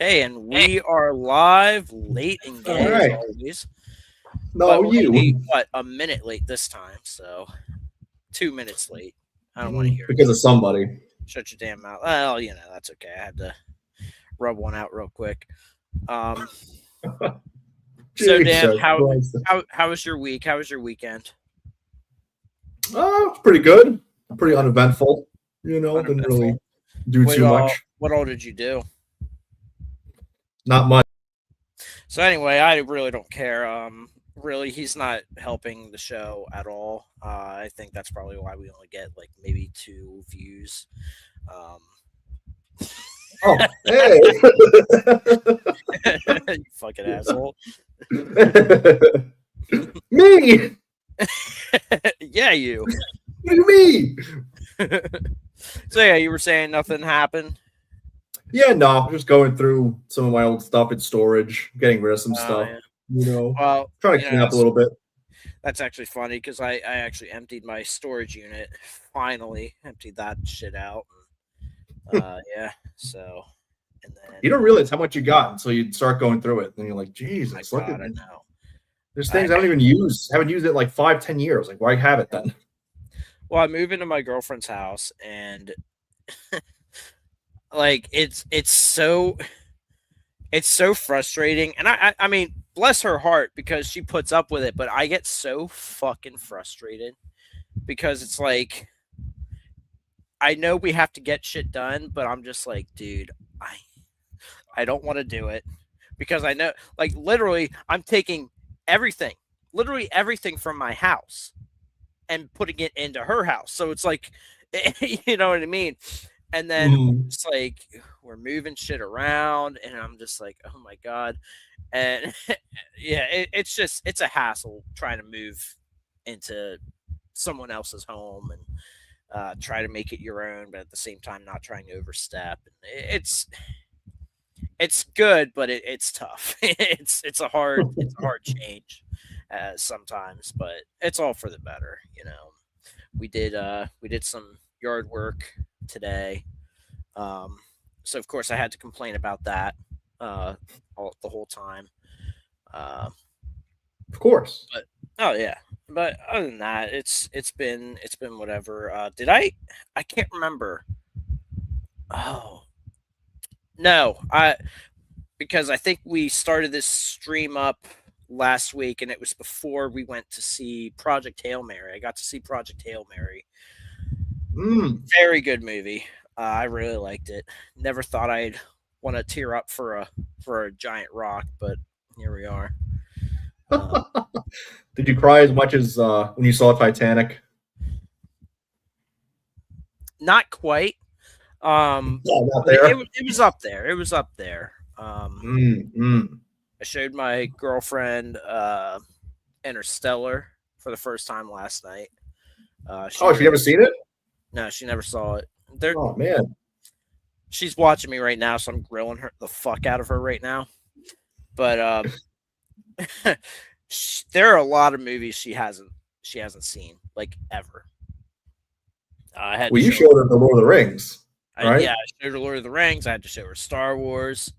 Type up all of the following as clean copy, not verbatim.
Hey, and we are live, late and All gay as right. always. But No, we're only, you. a minute late this time, so 2 minutes late. I don't want to hear it. Because of somebody. Shut your damn mouth. Well, that's okay. I had to rub one out real quick. Um, so Dan, Jesus Christ. how was your week? How was your weekend? It's pretty good. Pretty uneventful. Didn't really Uneventful. do too much. What all did you do? Not much. So anyway, I really don't care. Really, he's not helping the show at all. I think that's probably why we only get like maybe 2 views. Um, Oh, hey. you fucking asshole. Me. Yeah, you. What do you mean? So yeah, you were saying nothing happened. Yeah, no. Just going through some of my old stuff in storage, getting rid of some stuff. Yeah. Well, Trying to clean up a little bit. That's actually funny because I actually emptied my storage unit. Finally, emptied that shit out. Yeah. So, and then You don't realize how much you got until you start going through it. And you're like, Jesus, look at I it. know. There's things I don't even use. Haven't used it in like 5-10 years. Like, why have it then? Well, I moved into my girlfriend's house, and like it's so frustrating. And I mean, bless her heart because she puts up with it, but I get so fucking frustrated because it's like I know we have to get shit done, but I'm just like, dude, I don't want to do it because I know, like, literally, I'm taking literally everything from my house and putting it into her house. So it's like, you know what I mean? And then it's like we're moving shit around, and I'm just like, oh my god. And yeah, it's a hassle trying to move into someone else's home and try to make it your own, but at the same time not trying to overstep. It's good, but it's tough. It's a hard change sometimes, but it's all for the better. We did some yard work today, so of course I had to complain about that the whole time. Of course. But oh yeah, but other than that, it's been whatever. Did I can't remember. Oh no, because I think we started this stream up last week, and it was before we went to see Project Hail Mary. I got to see Project Hail Mary. Very good movie. I really liked it. Never thought I'd want to tear up for a giant rock, but here we are. Did you cry as much as when you saw Titanic? Not quite. Not there. It was up there. It was up there. I showed my girlfriend Interstellar for the first time last night. She never seen it? No, she never saw it. Oh man, she's watching me right now, so I'm grilling her the fuck out of her right now. But there are a lot of movies she hasn't seen, like, ever. You showed her the Lord of the Rings, right? Yeah, I showed her Lord of the Rings. I had to show her Star Wars.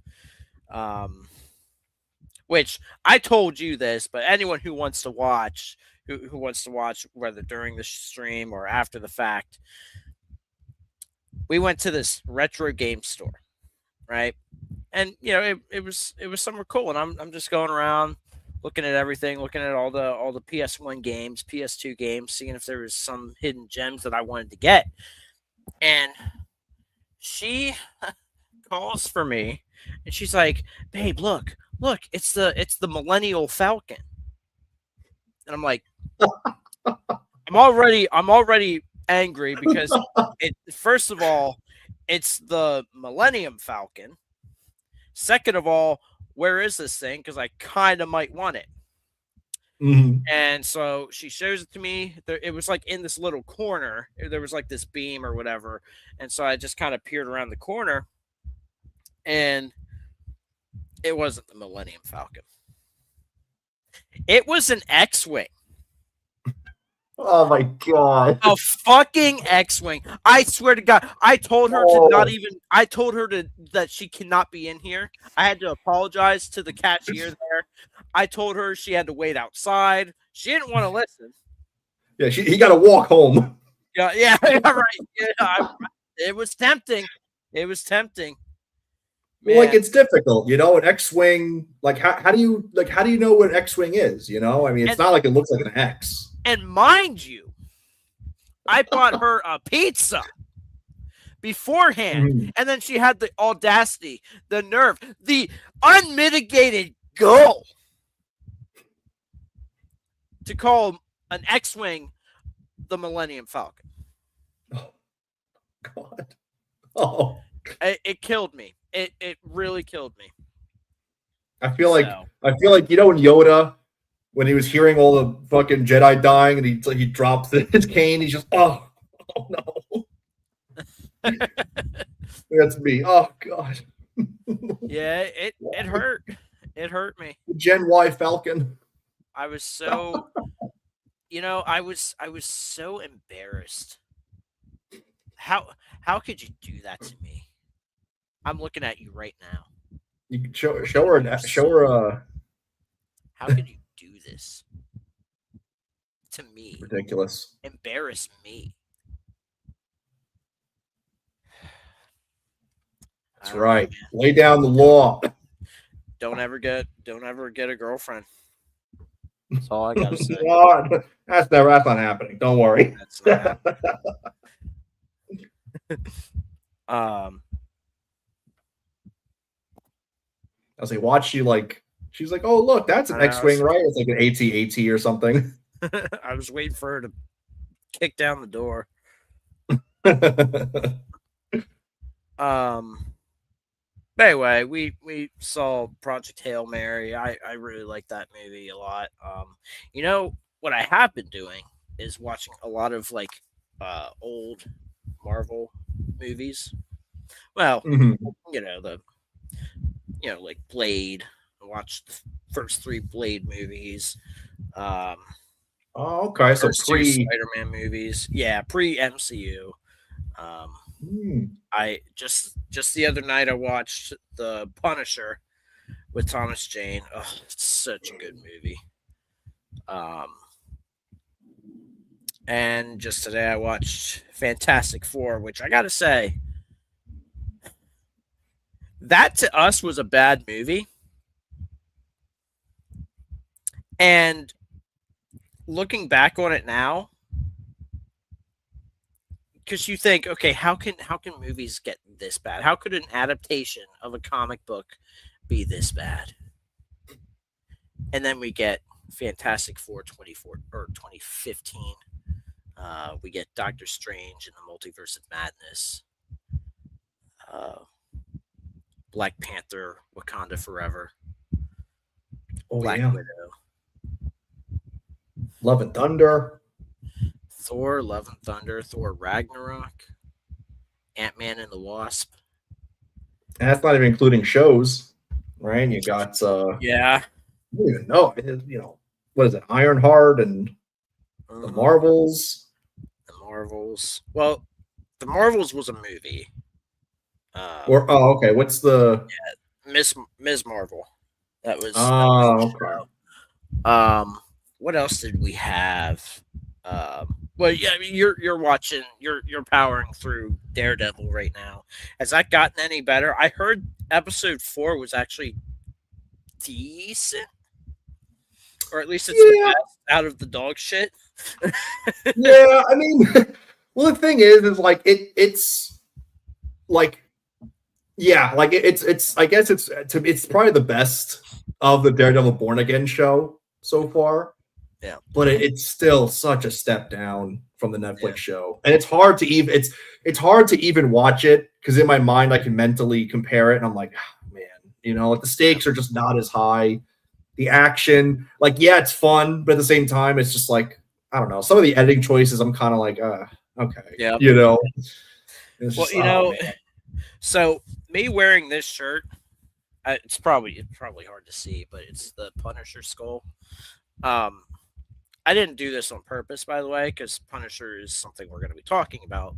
Which I told you this, but anyone who wants to watch, who wants to watch, whether during the stream or after the fact, we went to this retro game store, right? And it was somewhere cool, and I'm just going around looking at everything, looking at all the PS1 games, PS2 games, seeing if there was some hidden gems that I wanted to get. And she calls for me, and she's like, "Babe, look, it's the Millennial Falcon." And I'm like, I'm already angry because first of all, it's the Millennium Falcon. Second of all, where is this thing? Because I kind of might want it. And so she shows it to me. It was like in this little corner. There was like this beam or whatever. And so I just kind of peered around the corner, and it wasn't the Millennium Falcon. It was an X-Wing. Oh my god. A fucking X-wing. I swear to God, I told her to not Oh, even. I told her to that she cannot be in here. I had to apologize to the cashier there. I told her she had to wait outside. She didn't want to listen. yeah. He got to walk home. Yeah, yeah, yeah, right. Yeah, it was tempting. It was tempting, Well, like man. it's difficult, an X-wing. Like how do you know what an X-wing is? I mean, it's And not like it looks like an X. and mind you, I bought her a pizza beforehand, Mhm. and then she had the audacity, the nerve, the unmitigated gall to call an X-wing the Millennium Falcon. Oh God. Oh, It killed me. It really killed me. I feel like So I feel like when Yoda, when he was hearing all the fucking Jedi dying, and he drops his cane, he's just oh no, that's me. Oh God, yeah, it hurt. It hurt me. Gen Y Falcon. I was so I was so embarrassed. How could you do that to me? I'm looking at you right now. You can show Looking show at her your show her soul. How could you do this to me? ridiculous. Embarrass me. I That's don't know, right. man. Lay down the law. Don't ever get a girlfriend. That's all I gotta say. No, that's not happening. Don't worry. That's not happening. Um, I was like, watch you like. She's like, oh look, that's an I X-wing, was right? It's like an AT-AT or something. I was waiting for her to kick down the door. Um, but anyway, we saw Project Hail Mary. I really like that movie a lot. What I have been doing is watching a lot of like old Marvel movies. Well, Mhm. the like Blade. I watched the first three Blade movies. Um, Oh, okay. So first two pre. Spider-Man movies. Yeah, pre MCU. Um, Hmm. I just the other night I watched The Punisher with Thomas Jane. Oh, it's such a good movie. Um, and just today I watched Fantastic Four, which I gotta say, that to us was a bad movie. And looking back on it now, because you think, okay, how can movies get this bad? How could an adaptation of a comic book be this bad? And then we get Fantastic Four 24 or 2015. We get Doctor Strange and the Multiverse of Madness. Uh, Black Panther, Wakanda Forever, Oh Black yeah. Widow, Love and Thunder. Thor, Love and Thunder, Thor Ragnarok, Ant-Man and the Wasp. And that's not even including shows, right? And you got Yeah. I don't even know. What is it? Ironheart and the Mhm. Marvels. The Marvels. Well, the Marvels was a movie. Um, Or okay. What's the Ms. Marvel. That was oh a okay. show. What else did we have? Well, yeah, I mean, you're watching, you're powering through Daredevil right now. Has that gotten any better? I heard episode 4 was actually decent, or at least it's the Yeah, best out of the dog shit. yeah. I mean, well, the thing is like it's like yeah, like it's. I guess it's probably the best of the Daredevil Born Again show so far, Yeah, but it's still such a step down from the yeah, Netflix show, and it's hard to even watch it because in my mind I can mentally compare it, and I'm like, oh, man, like the yeah, stakes are just not as high. The action, like, yeah, it's fun, but at the same time, it's just like I don't know. Some of the editing choices, I'm kind of like, okay, yeah. it's Well, just oh man. so me wearing this shirt, it's probably hard to see, but it's the Punisher skull. Um, I didn't do this on purpose, by the way, because Punisher is something we're going to be talking about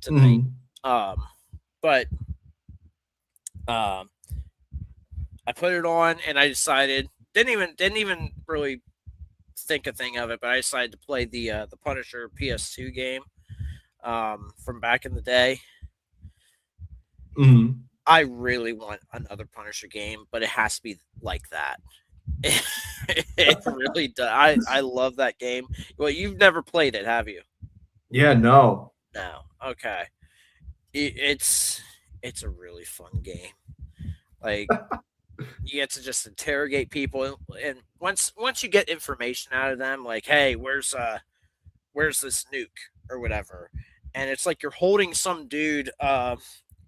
tonight. Hmm. Um, but um, I put it on and I decided didn't even really think a thing of it, but I decided to play the Punisher PS2 game from back in the day. Hmm. I really want another Punisher game, but it has to be like that. It really does. I love that game. Well, you've never played it, have you? Yeah, no. No. Okay. It's a really fun game. Like you get to just interrogate people, and once you get information out of them, like, hey, where's this nuke or whatever, and it's like you're holding some dude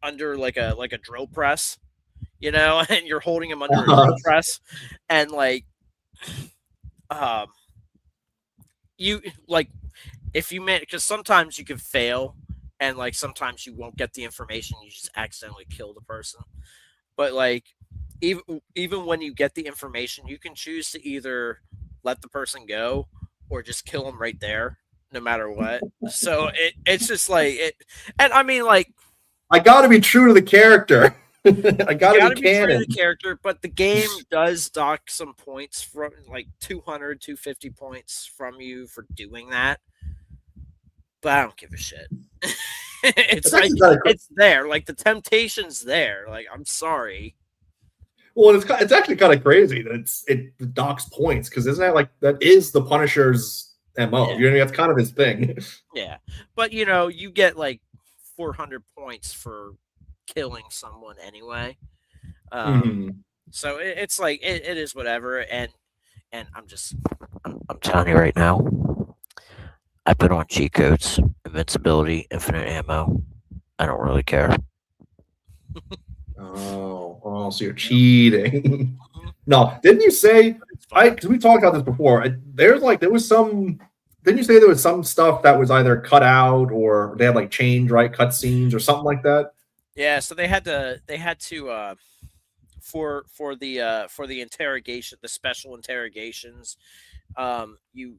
under like a drill press, and you're holding him under a drill press, and like um you like if you man because sometimes you can fail and like sometimes you won't get the information, you just accidentally kill the person, but like even when you get the information, you can choose to either let the person go or just kill them right there, no matter what. So it's just like it, and I mean like I got to be true to the character. I you got to got be to be true to the canon. character, but the game does dock some points from like 200, 250 points from you for doing that, but I don't give a shit. It's It's like actually kind of it's there, like the temptation's there. Like I'm sorry. well, it's actually kind of crazy that it docks points because isn't that like that is the Punisher's MO? Yeah. You know, that's kind of his thing. Yeah, but you get like 400 points for killing someone anyway. Um, Hmm. so it's like it is whatever, and I'm telling you right now, I put on cheat codes, invincibility, infinite ammo. I don't really care. So you're cheating. Mhm. No, didn't you say It's I? fun. Because we talked about this before. There was some. Didn't you say there was some stuff that was either cut out or they had like change right cutscenes or something like that? Yeah, so they had to for the interrogation, the special interrogations. You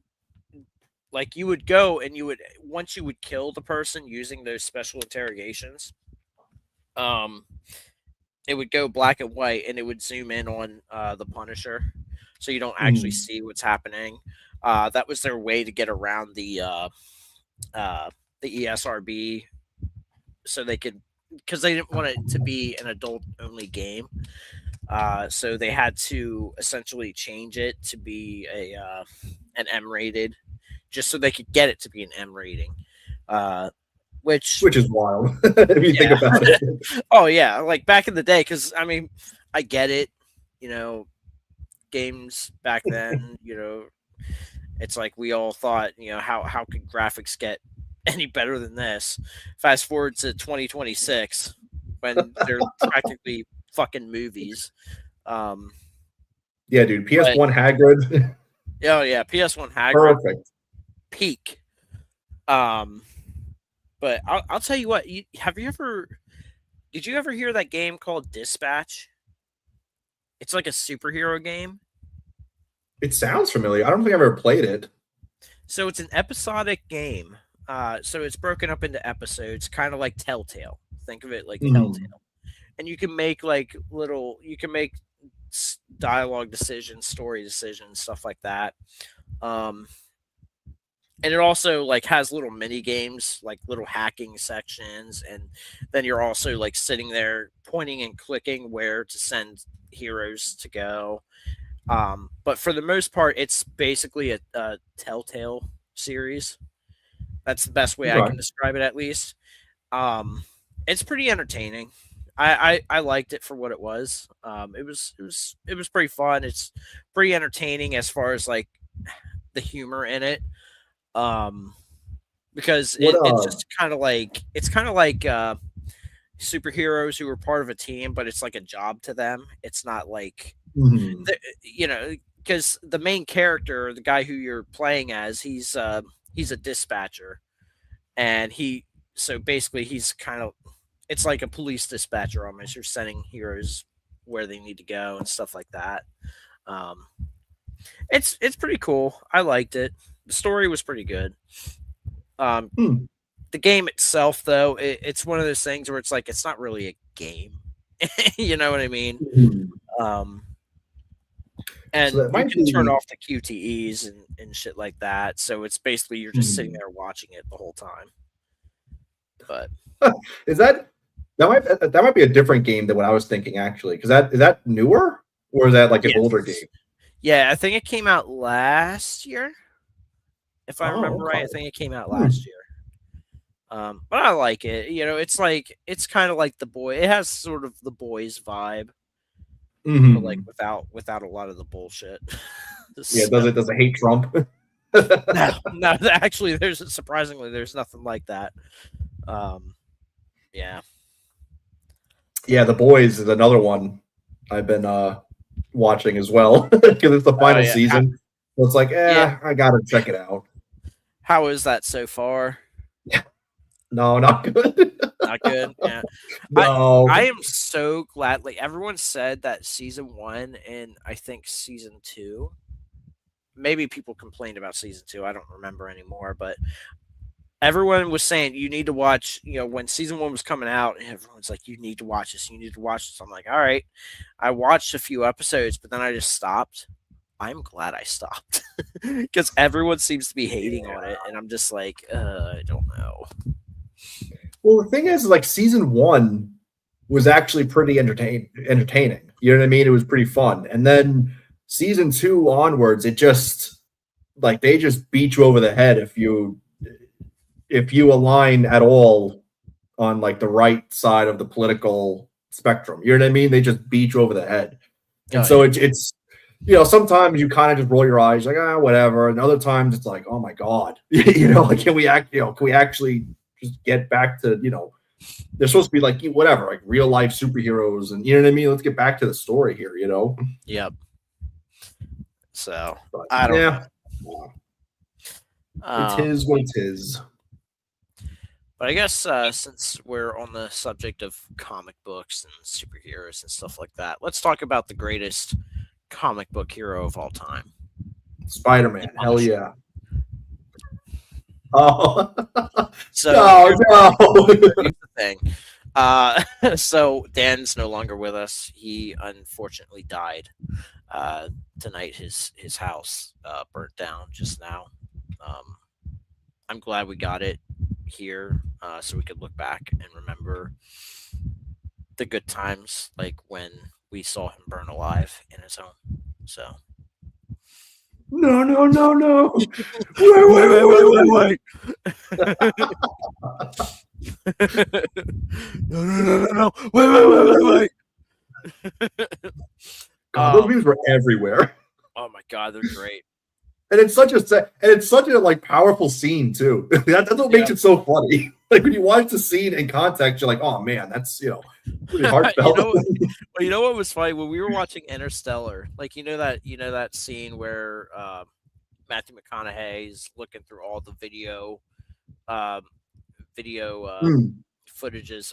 like you would go and you would once you would kill the person using those special interrogations, um it would go black and white and it would zoom in on the Punisher, so you don't actually Mm. see what's happening. That was their way to get around uh, the ESRB, so they could because they didn't want it to be an adult only game. So they had to essentially change it to be an M rated, just so they could get it to be an M rating. Uh, which Which is wild if you think yeah, about it. oh yeah, like back in the day, because I mean, I get it. You know, games back then. It's like we all thought, how could graphics get any better than this? Fast forward to 2026 when they're practically fucking movies. Um, Yeah, dude. but PS1 Hagrid, oh yeah, PS1 Hagrid perfect. peak. Um, but I'll tell you what. Have you ever? Did you ever hear that game called Dispatch? It's like a superhero game. It sounds familiar. I don't think I've ever played it. So it's an episodic game. So it's broken up into episodes, kind of like Telltale. Think of it like Mhm. Telltale, and you can make like you can make dialogue decisions, story decisions, stuff like that. Um, and it also like has little mini games, like little hacking sections, and then you're also like sitting there pointing and clicking where to send heroes to go. But for the most part, it's basically a Telltale series. That's the best way I Okay. can describe it, at least. Um, it's pretty entertaining. I liked it for what it was. It was pretty fun. It's pretty entertaining as far as like the humor in it. Um, because What it's just kind of like superheroes who are part of a team, but it's like a job to them. It's not like mhm. because the main character, the guy who you're playing as, he's a dispatcher, and so basically he's kind of it's like a police dispatcher almost. You're sending heroes where they need to go and stuff like that. Um, It's pretty cool. I liked it. The story was pretty good. Um, Hmm. the game itself, though, it's one of those things where it's like it's not really a game. You know what I mean? Hmm. Um, So and that you might can turn be. off the QTEs and shit like that. So it's basically you're just sitting Hmm. there watching it the whole time. But Is that might be a different game than what I was thinking actually? Because that is that newer or is that like an older yes, game? yeah, I think it came out last year. If I Oh, remember right, I okay. think it came out Hmm. last year. But I like it. You know, it's like it's kind of like the boy. It has sort of the boys vibe, but like Hmm. without a lot of the bullshit. Yeah. So, Does it hate Trump? no, no. Actually, there's surprisingly there's nothing like that. Um, yeah. Yeah, The Boys is another one I've been watching as well because it's the Oh final yeah. season. So it's like, Yeah. I gotta check it out. How is that so far? No, not good. Not good. Yeah. I No. I am so glad. Like everyone said that season one and I think season two. Maybe people complained about season two. I don't remember anymore, but everyone was saying you need to watch. You know, when season one was coming out, and everyone's like, "You need to watch this. You need to watch this." I'm like, "All right." I watched a few episodes, but then I just stopped. I'm glad I stopped because everyone seems to be hating on it, and I'm just like, I don't know. Well, the thing is, like season one was actually pretty entertaining. You know what I mean? It was pretty fun. And then season two onwards, it just like they just beat you over the head if you align at all on like the right side of the political spectrum. You know what I mean? They just beat you over the head. And Oh so yeah, it's sometimes you kind of just roll your eyes like whatever, and other times it's like oh my god, like can we actually just get back to they're supposed to be like whatever like real life superheroes and you know what I mean? Let's get back to the story here. yep. So But I don't yeah, know. it Um, is what it is. but I guess since we're on the subject of comic books and superheroes and stuff like that, let's talk about the greatest comic book hero of all time, the Spider-Man, hell Punisher. yeah. Oh So no, no. here's the thing. So Dan's no longer with us. He unfortunately died uh, tonight. His house burnt down just now. Um, I'm glad we got it here so we could look back and remember the good times, like when we saw him burn alive in his home. So No, no, no, no. wait, Wait, wait, wait, wait, wait, wait, wait. No, no, no, no, no. Wait, wait, wait, wait, wait. wait. God, those um, memes were everywhere. oh my god, they're great. And it's such a like powerful scene too. That's what makes Yeah. it so funny. Like when you watch the scene in context, you're like, oh man, that's pretty you heartfelt. know, well, you know what was funny when we were watching Interstellar? Like you know that scene where Matthew McConaughey's looking through all the um, video Mm, footages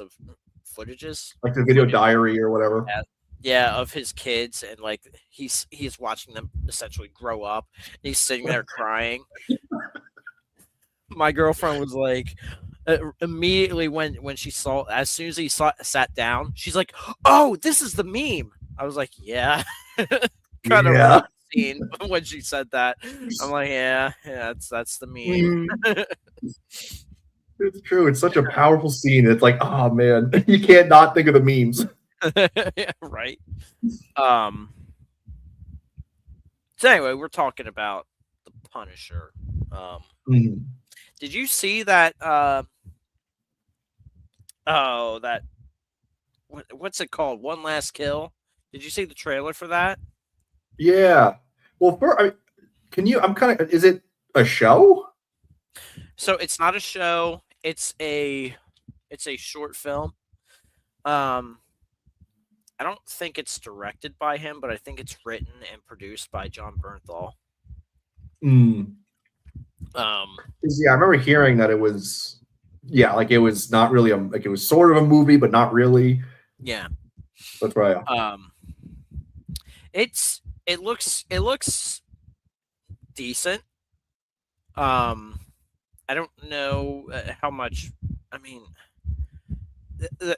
like the video footage diary or whatever. yeah, yeah, of his kids, and like he's watching them essentially grow up. He's sitting there crying. My girlfriend was like, immediately when she saw, as soon as he sat down, she's like, "Oh, this is the meme." I was like, "Yeah," kind of Yeah. ruined the scene when she said that. I'm like, "Yeah, that's the meme." Mm, it's true. It's such a powerful scene. It's like, oh man, you can't not think of the memes. Yeah, right. Um. So anyway, we're talking about the Punisher. Um. Mm. Did you see that? Oh, that what's it called? One Last Kill. Did you see the trailer for that? Yeah. Well, can you? I'm kind of. Is it a show? So it's not a show. It's a short film. Um, I don't think it's directed by him, but I think it's written and produced by John Bernthal. Mm. Um, 'Cause, yeah, I remember hearing that it was, yeah, like it was not really like it was sort of a movie, but not really. yeah. That's right. Um, it looks decent. Um, I don't know how much. I mean,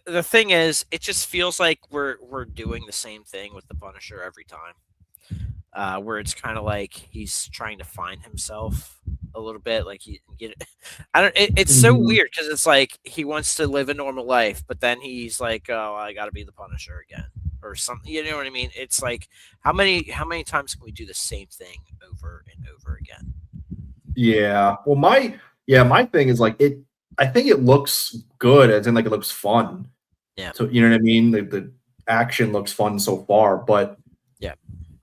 the thing is, it just feels like we're doing the same thing with the Punisher every time. Where it's kind of like he's trying to find himself a little bit. Like I don't. It's so Mhm. weird because it's like he wants to live a normal life, but then he's like, "Oh, I got to be the Punisher again," or something. You know what I mean? It's like how many times can we do the same thing over and over again? Yeah. Well, my thing is like it. I think it looks good, as in like it looks fun. Yeah, So you know what I mean. The action looks fun so far, but yeah,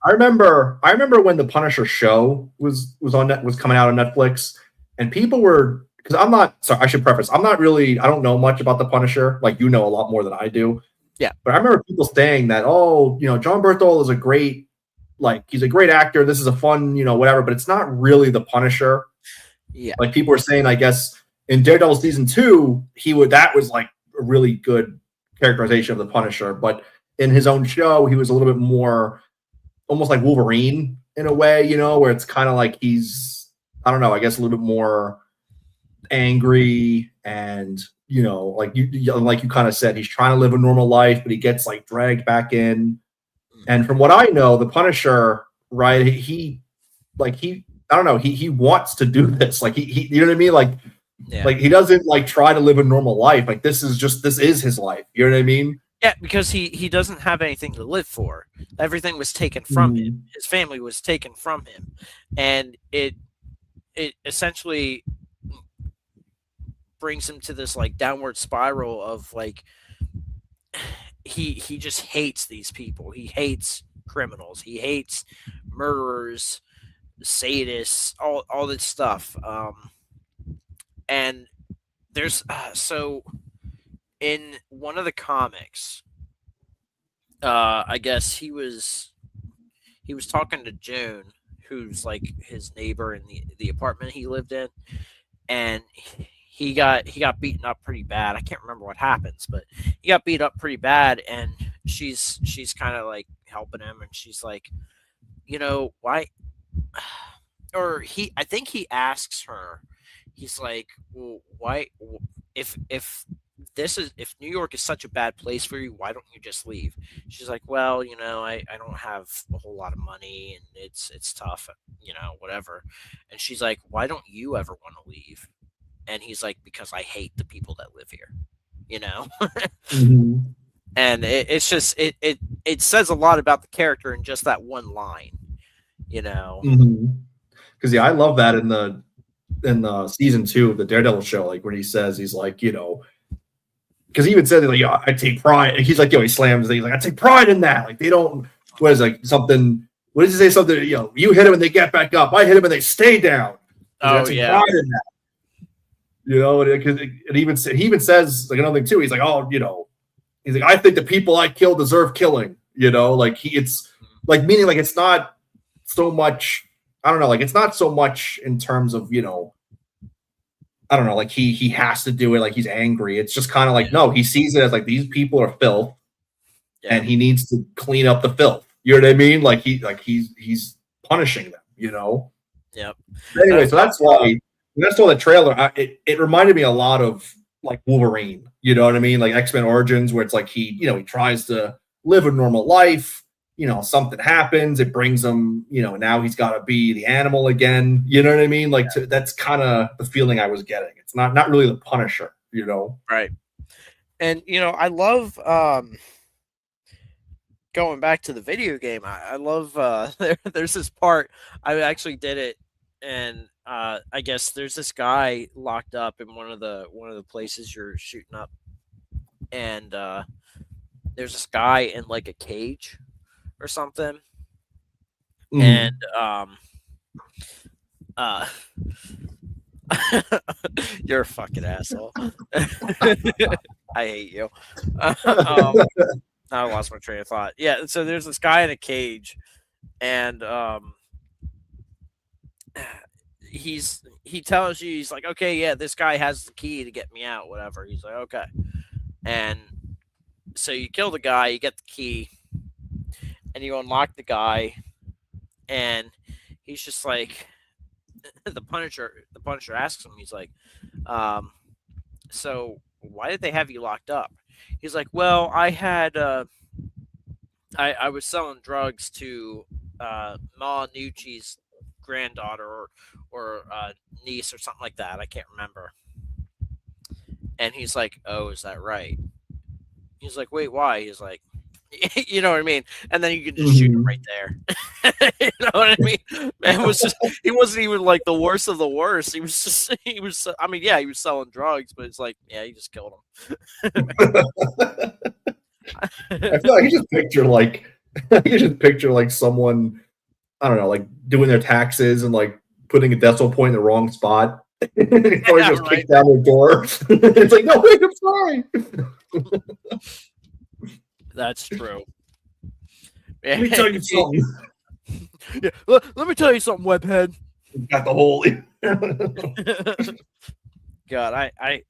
I remember when the Punisher show was coming out on Netflix, and people were because I'm not sorry. I should preface. I don't know much about the Punisher. Like you know a lot more than I do. yeah, But I remember people saying that, oh, John Berthol is a great, like, he's a great actor. This is a fun, whatever, but it's not really the Punisher. yeah, Like people were saying, I guess in Daredevil season two, that was like a really good characterization of the Punisher. But in his own show, he was a little bit more almost like Wolverine in a way, where it's kind of like I don't know, I guess a little bit more angry and like you kind of said, he's trying to live a normal life, but he gets like dragged back in. And from what I know, the Punisher, right, he I don't know, he wants to do this. Like he you know what I mean? yeah. Like he doesn't like try to live a normal life. Like this is his life. You know what I mean? Yeah, because he doesn't have anything to live for. Everything was taken from him. Mhm. His family was taken from him, and it essentially brings him to this like downward spiral of like he just hates these people. He hates criminals. He hates murderers, sadists, all this stuff. And there's so in one of the comics, I guess he was talking to June, who's like his neighbor in the apartment he lived in, and he got beaten up pretty bad. I can't remember what happens, but he got beat up pretty bad, and she's kind of like helping him, and she's like, why? Or I think he asks her, he's like, well, why? If if New York is such a bad place for you, why don't you just leave? She's like, well, I don't have a whole lot of money and it's tough, whatever. And she's like, why don't you ever want to leave? And he's like, because I hate the people that live here, you know? Mhm. And it's just, it says a lot about the character in just that one line, you know? Mhm. Because yeah, I love that in the season two of the Daredevil show, like when he says he's like, because he even said like, yeah, I take pride. He's like, he slams. He's like, I take pride in that. Like they don't. What is like something? What does he say? Something? You hit him and they get back up. I hit him and they stay down. He's like, I Oh, take yeah. pride in that. And he even says like another thing too. He's like, oh, he's like, I think the people I kill deserve killing. Like it's like meaning like it's not so much. I don't know. Like it's not so much in terms of I don't know. Like he has to do it. Like he's angry. It's just kind of Yeah. like no. He sees it as like these people are filth, Yeah. and he needs to clean up the filth. You know what I mean? He's punishing them. Yep. Anyway, That's so that's why when I saw the trailer, it reminded me a lot of like Wolverine. You know what I mean? Like X-Men Origins, where it's like he tries to live a normal life. Something happens, it brings him. Now he's got to be the animal again. You know what I mean? That's kind of the feeling I was getting. It's not really the Punisher. right. And I love going back to the video game. I love there's this part I actually did it, and I guess there's this guy locked up in one of the places you're shooting up, and there's this guy in like a cage or something, and Mhm. uh you're a fucking asshole. I hate you. um I lost my train of thought. Yeah, so there's this guy in a cage, and he tells you, he's like, okay, yeah, this guy has the key to get me out, whatever. He's like, okay, and so you kill the guy, you get the key, and you unlock the guy, and he's just like, the Punisher asks him, he's like, um, so why did they have you locked up? He's like, well, I was selling drugs to Ma Nucci's granddaughter or niece or something like that. I can't remember. And he's like, oh, is that right? He's like, wait, why? He's like, you know what I mean? And then you can just shoot him right Mhm. there. You know what I mean? Man was just he wasn't even like the worst of the worst. He was just he was I mean, yeah, he was selling drugs, but it's like, yeah, he just killed I him. feel like you just picture like you just picture like someone, I don't know, like doing their taxes and like putting a decimal point in the wrong spot. Or Yeah, just right. kicked down the door. It's like, no, wait, I'm sorry. That's true. Let Yeah. me tell you something. Yeah. Let me tell you something, webhead. Got the whole. God, I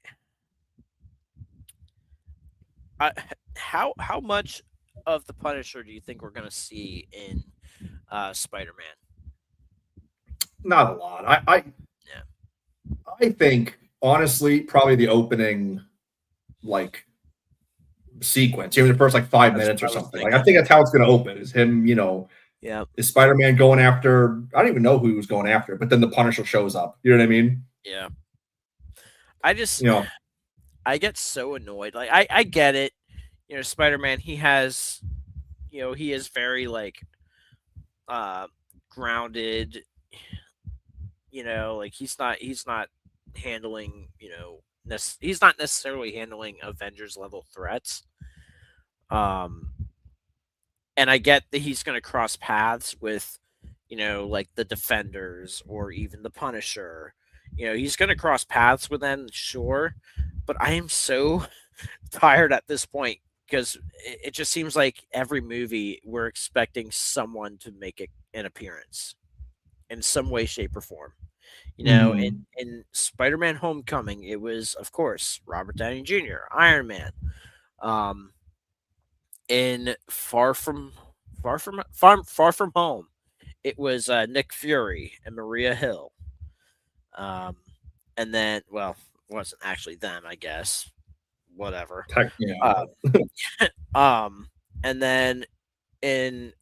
how much of the Punisher do you think we're gonna see in Spider-Man? Not a lot. Yeah, I think honestly, probably the opening like sequence, even the first like five that's minutes or what I was something. Like I thinking. think that's how it's going to open. Is him, Yeah, is Spider Man going after? I don't even know who he was going after, but then the Punisher shows up. You know what I mean? yeah. I just You know. I get so annoyed. Like I get it. Spider-Man. He is very like uh grounded. Like he's not handling. He's not necessarily handling Avengers level threats. Um, and I get that he's going to cross paths with, like the Defenders or even the Punisher. He's going to cross paths with them, sure. But I am so tired at this point because it just seems like every movie we're expecting someone to make an appearance in some way, shape, or form. Mhm. In Spider-Man: Homecoming, it was, of course, Robert Downey Jr., Iron Man. Um, in Far From Home, it was Nick Fury and Maria Hill. Um, and then, well, it wasn't actually them, I guess. Whatever. Yeah. Um, um, and then in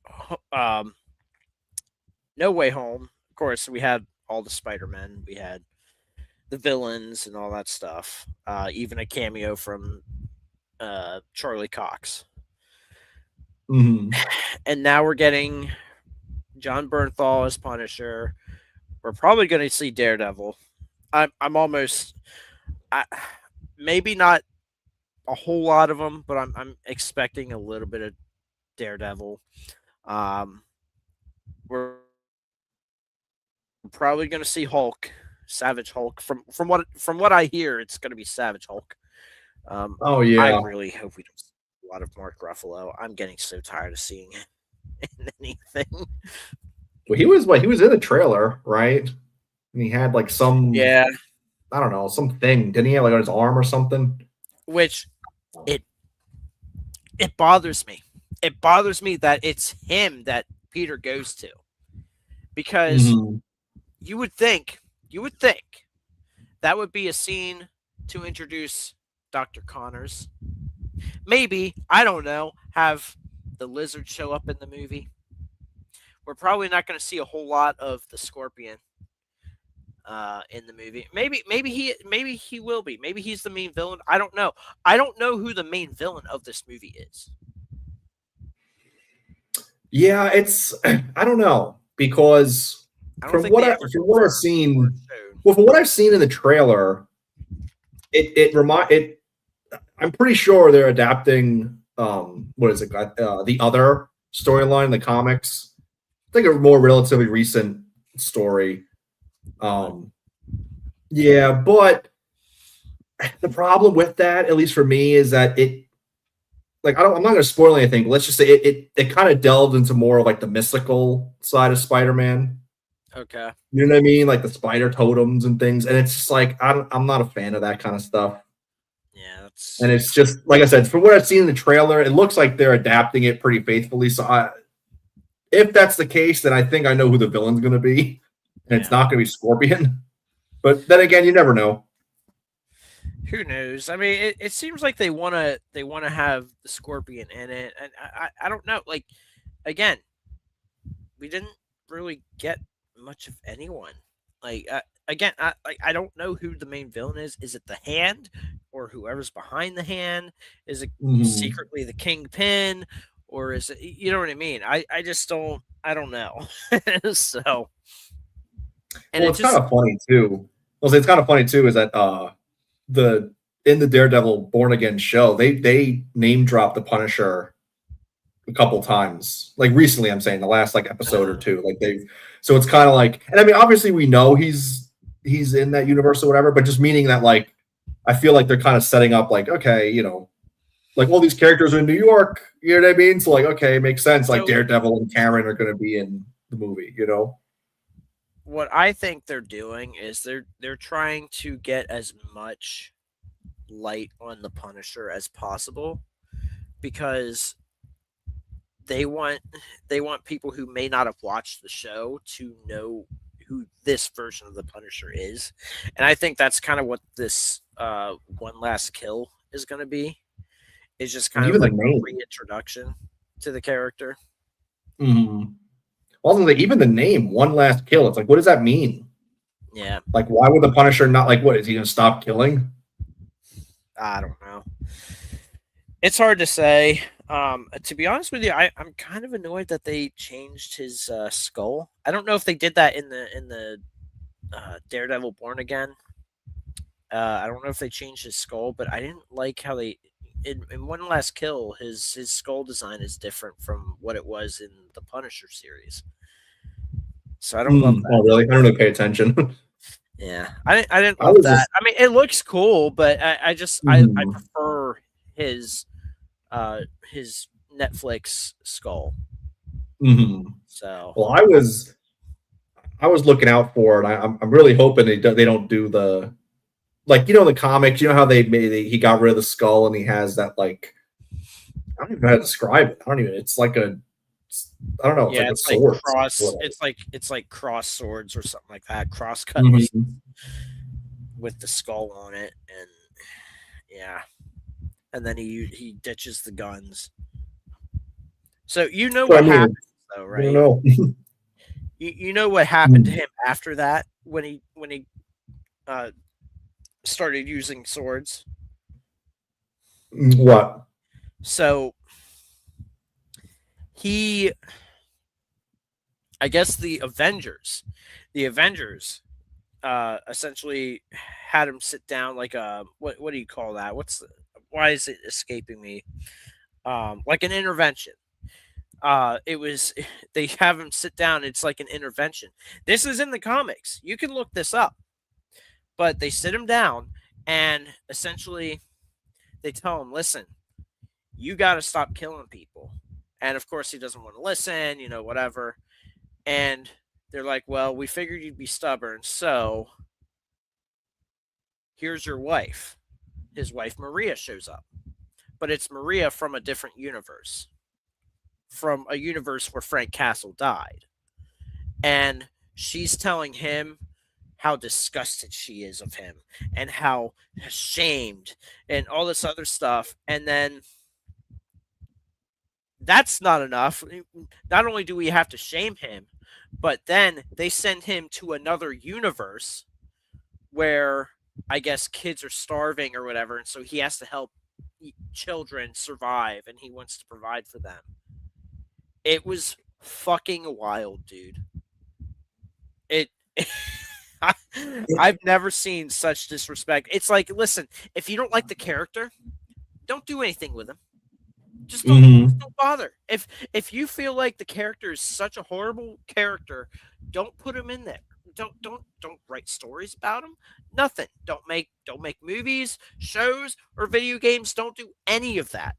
No Way Home, of course, we had all the Spider Men. We had the villains and all that stuff. Even a cameo from Charlie Cox. Mhm. And now we're getting John Bernthal as Punisher. We're probably going to see Daredevil. I'm almost I, maybe not a whole lot of them, but I'm expecting a little bit of Daredevil. Um, we're probably going to see Hulk, Savage Hulk. From what I hear, it's going to be Savage Hulk. Oh I yeah. really hope we don't see a lot of Mark Ruffalo. I'm getting so tired of seeing it in anything. Well, he was in the trailer, right? And he had like some, Yeah, I don't know, something. Didn't he have like on his arm or something? which it it bothers me. It bothers me that it's him that Peter goes to because Mhm. you would think you would think that would be a scene to introduce Dr. Connors. Maybe, I don't know, have the lizard show up in the movie. We're probably not going to see a whole lot of the Scorpion in the movie. Maybe he will be. Maybe he's the main villain. I don't know. I don't know who the main villain of this movie is. Yeah, it's I don't know because I don't think they ever from what I've confirmed or seen, showed. well, from what I've seen in the trailer, it. I'm pretty sure they're adapting. What is it? The other storyline in the comics. I think a more relatively recent story. Really? Um, yeah, but the problem with that, at least for me, is that it like I'm not going to spoil anything. But let's just say it kind of delved into more of like the mystical side of Spider-Man. Okay. You know what I mean? Like the spider totems and things. And it's just like I'm not a fan of that kind of stuff. Yeah, And that's it's just like I said, from what I've seen in the trailer, it looks like they're adapting it pretty faithfully. So if that's the case, then I think I know who the villain's going to be. and it's Yeah. not going to be Scorpion. But then again, you never know. Who knows? I mean, it seems like they wanna have the Scorpion in it, and I don't know. Like again, we didn't really get much of anyone. Like again, I don't know who the main villain is. Is it the Hand, or whoever's behind the Hand? Is it Mm-hmm. secretly the Kingpin, or is it? You know what I mean? I just don't. I don't know. So and Well, it it's kind just of funny too. I'll say it's kind of funny too is that the in the Daredevil Born Again show, they name drop the Punisher a couple times. Like recently, I'm saying the last like episode or two. Like they, so it's kind of like, and I mean, obviously we know he's in that universe or whatever, but just meaning that like I feel like they're kind of setting up like okay, like all these characters are in New York. You know what I mean? So like okay, it makes sense. Like so Daredevil and Karen are going to be in the movie. what I think they're doing is they're trying to get as much light on the Punisher as possible because they want they want people who may not have watched the show to know who this version of the Punisher is. And I think that's kind of what this one last kill is going to be. It's just And kind of even the like a name. reintroduction to the character. Mm-hmm. Also, like even the name, One Last Kill. It's like, what does that mean? Yeah, Like, why would the Punisher not like? What is he going to stop killing? I don't know. It's hard to say. To be honest with you, I'm kind of annoyed that they changed his skull. I don't know if they did that in the Daredevil Born Again. I don't know if they changed his skull, but I didn't like how they in One Last Kill his skull design is different from what it was in the Punisher series. So I don't love that. Oh, really? I don't really pay attention. Yeah, I didn't I love was that. just. I mean, it looks cool, but I just I Mhm. prefer his his Netflix skull. Mhm. So Well, I was looking out for it. I'm really hoping they don't do the like the comics. You know how he got rid of the skull and he has that like I don't even know how to describe it. I don't even. It's like a I don't know. It's yeah, like a it's like sword. cross. It's like cross swords or something like that. Cross cut Mhm. with the skull on it, and yeah, and then he ditches the guns. So you know So I what mean, happens though, I don't right? know. You know what happened to him after that when he uh, started using swords. What? So he, I guess the Avengers, essentially had him sit down like a what do you call that? Why is it escaping me? Like an intervention. It was they have him sit down. It's like an intervention. This is in the comics. You can look this up. But they sit him down and essentially they tell him, "Listen, you got to stop killing people." And of course, he doesn't want to listen. Whatever. And they're like, "Well, we figured you'd be stubborn, so here's your wife." His wife Maria shows up, but it's Maria from a different universe, from a universe where Frank Castle died. And she's telling him how disgusted she is of him and how ashamed and all this other stuff. And then that's not enough. Not only do we have to shame him, but then they send him to another universe where I guess kids are starving or whatever. And so he has to help children survive and he wants to provide for them. It was fucking wild, dude. It I, I've never seen such disrespect. It's like, listen, if you don't like the character, don't do anything with him. Just don't bother. If you feel like the character is such a horrible character, don't put him in there. Don't write stories about him. Nothing. Don't make movies, shows, or video games. Don't do any of that.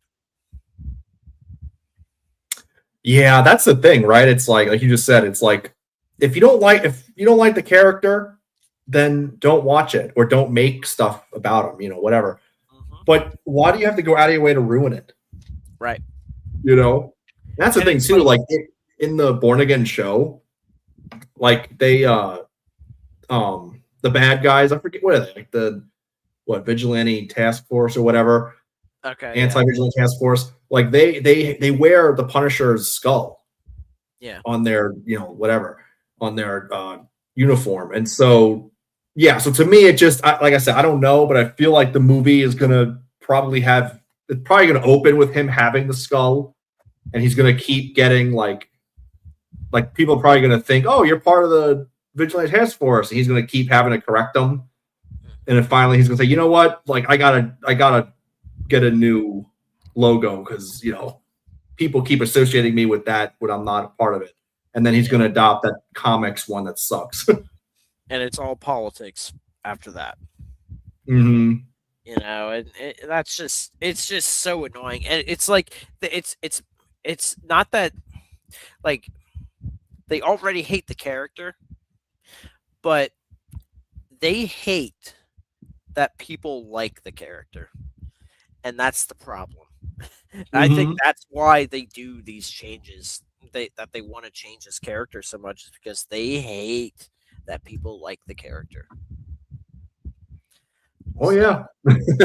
Yeah, that's the thing, right? It's like you just said, it's like if you don't like the character, then don't watch it or don't make stuff about him, whatever. Hmm. But why do you have to go out of your way to ruin it? Right. You know? That's the And thing it's too. like, Like in the Born Again show, like they the bad guys. I forget what are they, like the what vigilante task force or whatever, Okay, yeah, anti-vigilante task force. Like they wear the Punisher's skull yeah, on their whatever on their uniform, and so yeah. So to me, it just like I said, I don't know, but I feel like the movie is gonna probably have it's probably gonna open with him having the skull, and he's gonna keep getting like people are probably gonna think, oh, you're part of the vigilante task force, and he's gonna keep having to correct them, and then finally he's gonna say, you know what, like I gotta get a new logo because people keep associating me with that when I'm not a part of it. And then he's yeah. going to adopt that comics one that sucks. And it's all politics after that. Mm-hmm. And that's it's just so annoying. And it's like it's not that like they already hate the character, but they hate that people like the character, and that's the problem. I think Mm-hmm. that's why they do these changes. They want to change his character so much is because they hate that people like the character. Oh So yeah.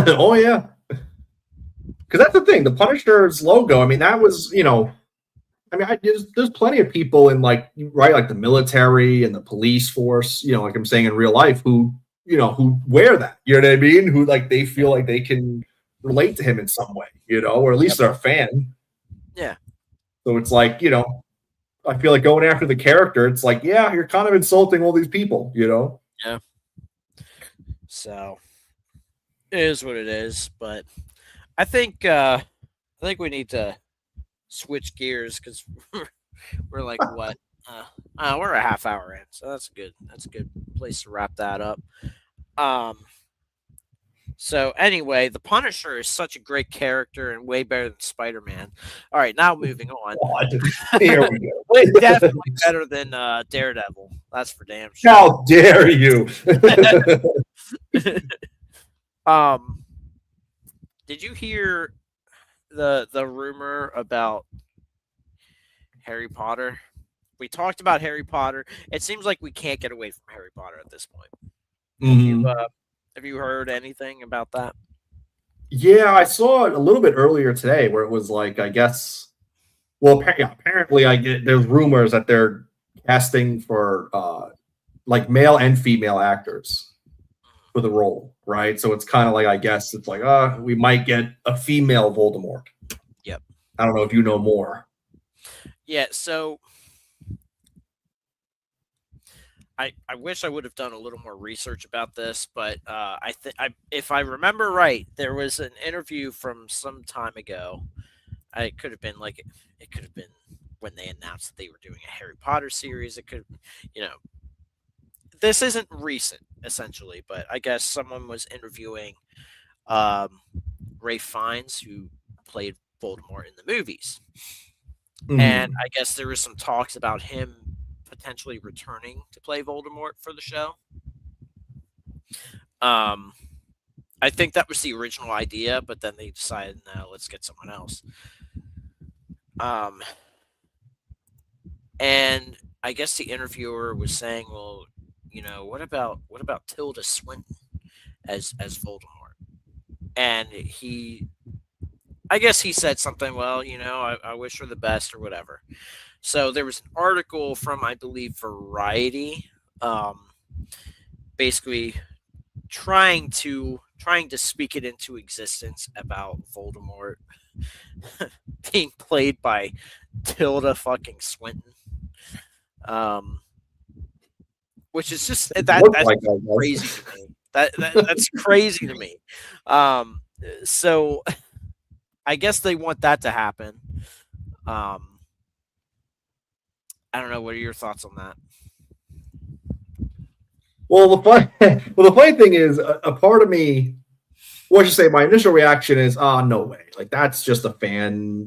Oh yeah. Because that's the thing. The Punisher's logo. I mean, that was I mean, there's plenty of people in like the military and the police force. Like I'm saying in real life, who wear that. You know what I mean? Who like they yeah, feel like they can relate to him in some way. Or at yep, least they're a fan. yeah, So it's like I feel like going after the character, it's like, yeah, you're kind of insulting all these people. yeah. So it is what it is. But I think we need to switch gears because we're like what we're a half hour in, so that's a good place to wrap that up. Um, so anyway, the Punisher is such a great character and way better than Spider Man. All right, now moving on. God. Here we Wait, go. definitely better than Daredevil. That's for damn sure. How dare you? um, did you hear the rumor about Harry Potter? We talked about Harry Potter. It seems like we can't get away from Harry Potter at this point. Have you Mhm. have you heard anything about that? Yeah, I saw it a little bit earlier today where it was like, I guess, well, yeah, apparently there's rumors that they're casting for like male and female actors for the role, right? So it's kind of like, I guess it's like, we might get a female Voldemort. Yep. I don't know if you know more. Yeah. So I wish I would have done a little more research about this, but I think if I remember right, there was an interview from some time ago. It could have been like it could have been when they announced that they were doing a Harry Potter series. It could, you know, this isn't recent essentially, but I guess someone was interviewing um, Ray Fiennes, who played Voldemort in the movies, and Mhm. I guess there was some talks about him potentially returning to play Voldemort for the show. Um, I think that was the original idea, but then they decided, no, let's get someone else. Um, and I guess the interviewer was saying, well, what about Tilda Swinton as Voldemort? And I guess he said something. Well, I wish her the best or whatever. So there was an article from, I believe, Variety, um, basically trying to speak it into existence about Voldemort being played by Tilda fucking Swinton. Um, which is just Look that's like I crazy guess. to me. That's crazy to me. So I guess they want that to happen. Um, I don't know. What are your thoughts on that? Well, the funny thing is, a part of me, what you say, my initial reaction is, no way. Like that's just a fan,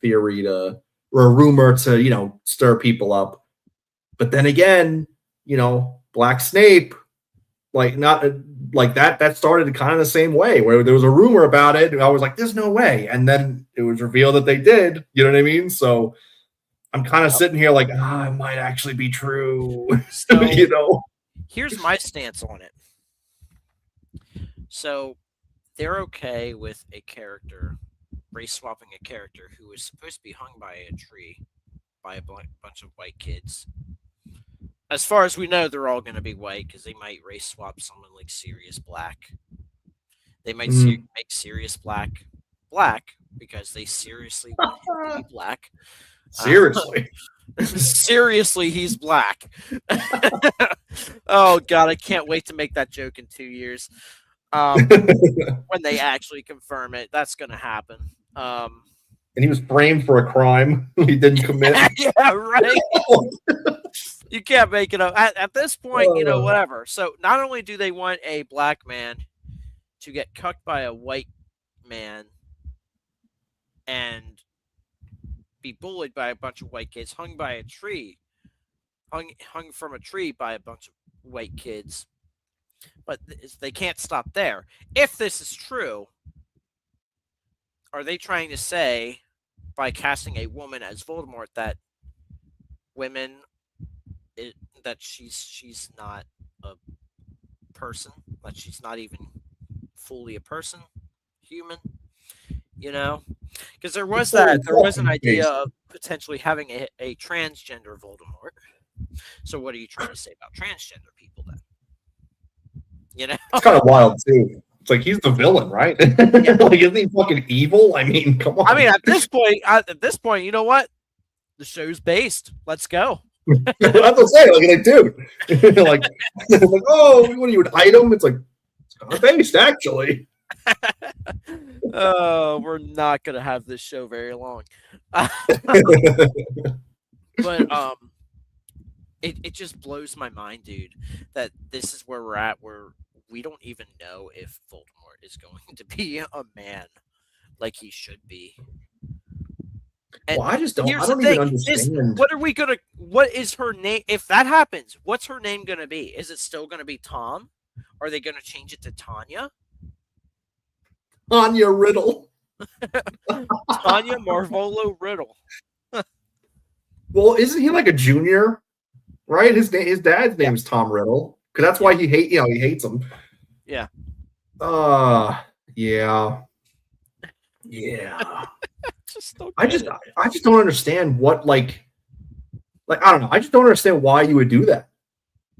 theory or a rumor to, stir people up. But then again, Black Snape, like not like that started kind of the same way where there was a rumor about it. And I was like, there's no way. And then it was revealed that they did. You know what I mean? So I'm kind of Yep. sitting here like, it might actually be true. So you know? Here's my stance on it. So they're okay with a character race swapping a character who is supposed to be hung by a tree by a bunch of white kids. As far as we know, they're all going to be white because they might race swap someone like Sirius Black. They might Mm. make Sirius Black black because they seriously want him to be black. Seriously. Seriously, he's black. Oh God, I can't wait to make that joke in 2 years. When they actually confirm it, that's going to happen. And he was framed for a crime he didn't commit. Yeah, right. You can't make it up. At this point, whatever. So not only do they want a black man to get cucked by a white man and be bullied by a bunch of white kids, hung by a tree, hung from a tree by a bunch of white kids, but they can't stop there. If this is true, are they trying to say by casting a woman as Voldemort that women that she's not a person, that she's not even fully a person, human, because there was an idea of potentially having a transgender Voldemort. So what are you trying to say about transgender people then? It's kind of wild too. It's like he's the villain, right? Yeah. Like, isn't he fucking evil? I mean, come on. I mean, at this point, you know what? The show's based. Let's go. That's what I'm saying. Like, dude, like, oh, what are you, an item? It's like, it's kind of based, actually. We're not gonna have this show very long. But it just blows my mind, dude, that this is where we're at, where we don't even know if Voldemort is going to be a man like he should be. And well, I don't even understand. What is her name? If that happens, what's her name going to be? Is it still going to be Tom? Are they going to change it to Tanya? Tanya Riddle. Tanya Marvolo Riddle. Well, isn't he like a junior? Right? His dad's name is Tom Riddle. Because that's why he hates him. Yeah. Yeah. Yeah. I just don't understand what like I don't know. I just don't understand why you would do that.